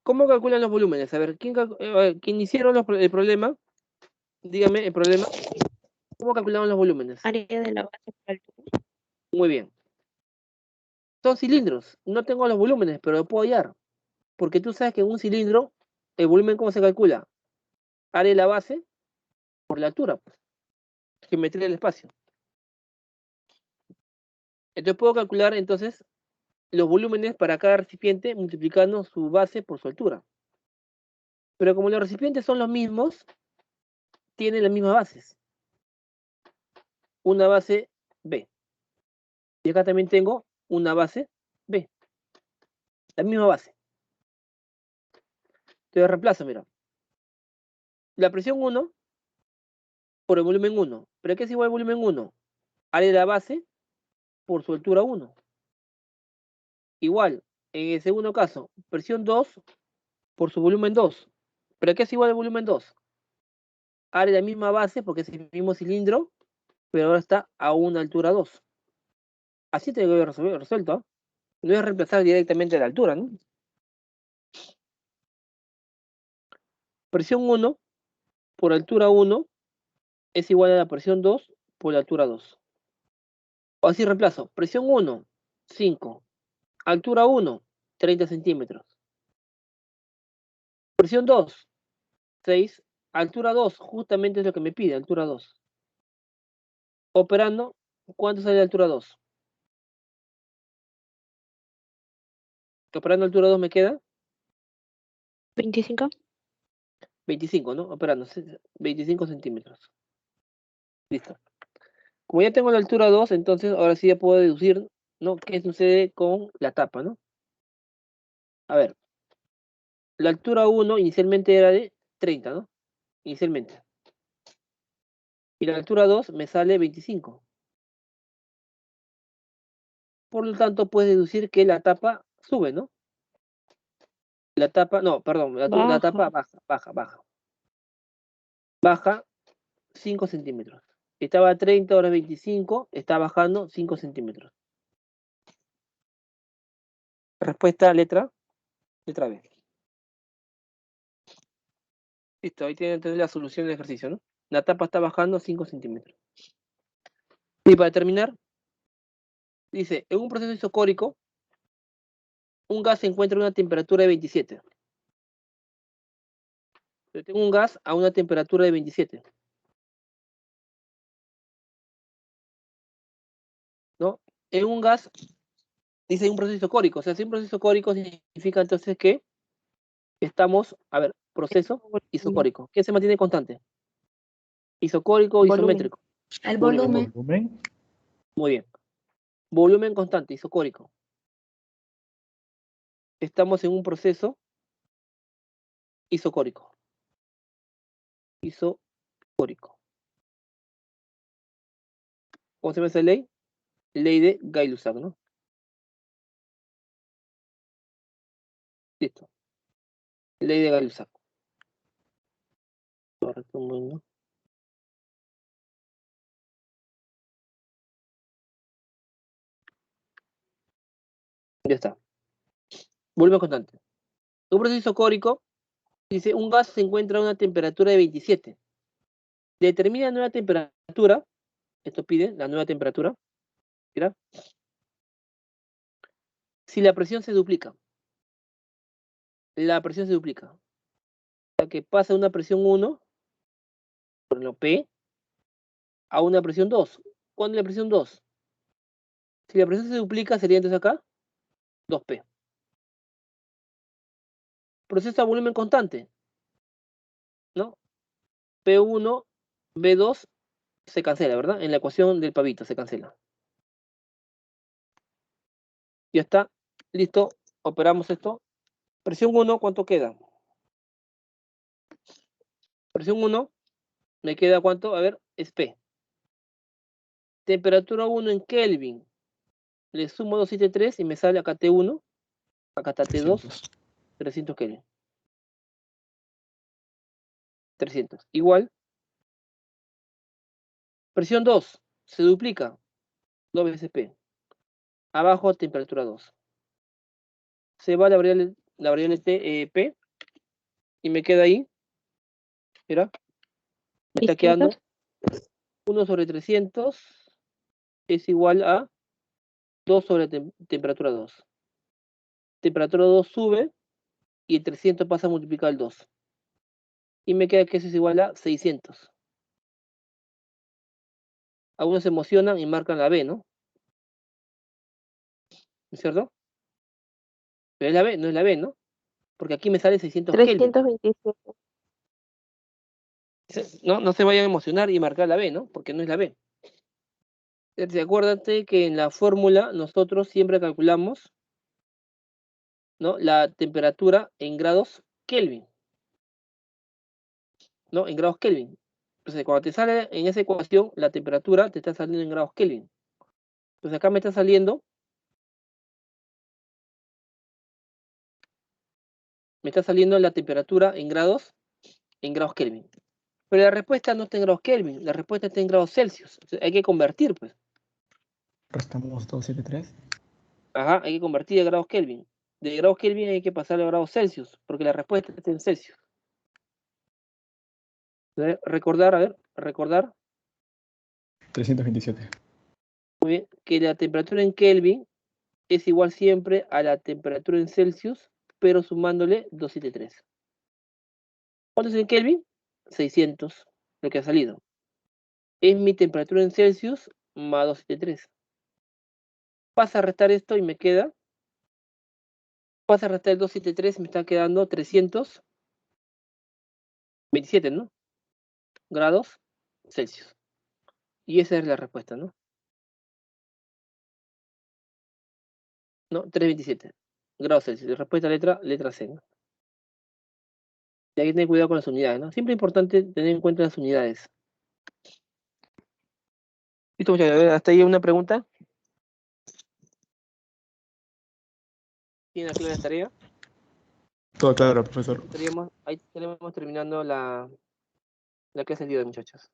¿Cómo calculan los volúmenes? A ver, ¿quién hicieron el problema? Dígame el problema. ¿Cómo calculaban los volúmenes? Área de la base por altura. Muy bien. Son cilindros. No tengo los volúmenes, pero lo puedo hallar. Porque tú sabes que en un cilindro, el volumen, ¿cómo se calcula? Área de la base por la altura, pues. Geometría del espacio. Entonces puedo calcular entonces los volúmenes para cada recipiente multiplicando su base por su altura. Pero como los recipientes son los mismos, tienen las mismas bases. Una base B. Y acá también tengo una base B. La misma base. Entonces reemplazo, mira. La presión 1 por el volumen 1. ¿Pero qué es igual al volumen 1? Área de la base por su altura 1. Igual, en el segundo caso, presión 2 por su volumen 2. ¿Pero qué es igual al volumen 2? Área de la misma base porque es el mismo cilindro, pero ahora está a una altura 2. Así te lo he resuelto. ¿Eh? No es reemplazar directamente la altura, ¿no? Presión 1 por altura 1 es igual a la presión 2 por la altura 2. O así reemplazo. Presión 1, 5. Altura 1, 30 centímetros. Presión 2, 6. Altura 2, justamente es lo que me pide, altura 2. Operando, ¿cuánto sale de altura 2? Operando altura 2 me queda 25. 25, ¿no? Operando 25 centímetros. Listo. Como ya tengo la altura 2, entonces ahora sí ya puedo deducir, ¿no? ¿Qué sucede con la tapa, ¿no? A ver. La altura 1 inicialmente era de 30, ¿no? Inicialmente. Y la altura 2 me sale 25. Por lo tanto, puedes deducir que la tapa sube, ¿no? La tapa, no, perdón, la tapa baja. Baja 5 centímetros. Estaba a 30, ahora 25, está bajando 5 centímetros. Respuesta, letra B. Listo, ahí tienen entonces la solución del ejercicio, ¿no? La tapa está bajando 5 centímetros. Y para terminar, dice, en un proceso isocórico, un gas se encuentra a una temperatura de 27. Yo tengo un gas a una temperatura de 27. ¿No? En un gas, dice un proceso isocórico. O sea, si un proceso isocórico significa entonces que estamos, a ver, proceso isocórico. ¿Qué se mantiene constante? Isocórico o Volumen. isométrico. El volumen. Volumen. Muy bien. Volumen constante, isocórico. Estamos en un proceso isocórico. Isocórico. ¿Cómo se llama esa ley? Ley de Gay-Lussac, ¿no? Listo. Ley de Gay-Lussac. Correcto, muy bien. Ya está. Volumen constante. Un proceso isocórico, dice, un gas se encuentra a una temperatura de 27. Determina la nueva temperatura. Esto pide la nueva temperatura. Mira. Si la presión se duplica. La presión se duplica. O sea que pasa de una presión 1, por ejemplo, P, a una presión 2. ¿Cuándo es la presión 2? Si la presión se duplica, sería entonces acá 2P. Proceso a volumen constante, ¿no? P1, B2 se cancela, ¿verdad? En la ecuación del pavito se cancela. Ya está. Listo. Operamos esto. Presión 1, ¿cuánto queda? Presión 1, me queda ¿cuánto? A ver, es P. Temperatura 1 en Kelvin. Le sumo 273 y me sale acá T1. Acá está T2. 300 Kelvin. 300. Igual. Presión 2. Se duplica. 2 veces P. abajo temperatura 2. Se va la variable T, P, y me queda ahí, mira, me está quedando 1 sobre 300 es igual a 2 sobre temperatura 2. Temperatura 2 sube y el 300 pasa a multiplicar el 2. Y me queda que eso es igual a 600. Algunos se emocionan y marcan la B, ¿no? ¿No es cierto? Pero es la B, no es la B, ¿no? Porque aquí me sale 600 Kelvin. 327. No se vayan a emocionar y marcar la B, ¿no? Porque no es la B. Entonces, acuérdate que en la fórmula nosotros siempre calculamos, ¿no?, la temperatura en grados Kelvin. ¿No? En grados Kelvin. Entonces, cuando te sale en esa ecuación, la temperatura te está saliendo en grados Kelvin. Entonces, acá me está saliendo la temperatura en grados Kelvin. Pero la respuesta no está en grados Kelvin, la respuesta está en grados Celsius. Entonces, hay que convertir, pues. Restamos 273. Ajá, hay que convertir a grados Kelvin. De grados Kelvin hay que pasar a grados Celsius, porque la respuesta está en Celsius. Recordar, 327. muy bien, que la temperatura en Kelvin es igual siempre a la temperatura en Celsius, pero sumándole 273. ¿Cuánto es en Kelvin? 600, lo que ha salido. Es mi temperatura en Celsius más 273. Pasa a restar esto y me queda. Pasa a restar el 273 y me está quedando 327, ¿no? Grados Celsius. Y esa es la respuesta, ¿no? No, 327 grados Celsius. Respuesta letra C, ¿no? Y hay que tener cuidado con las unidades, ¿no? Siempre es importante tener en cuenta las unidades. Listo, muchachos. Hasta ahí una pregunta. ¿Tienen clara la tarea? Todo claro, profesor. Ahí estaremos terminando la clase del día de hoy, muchachos.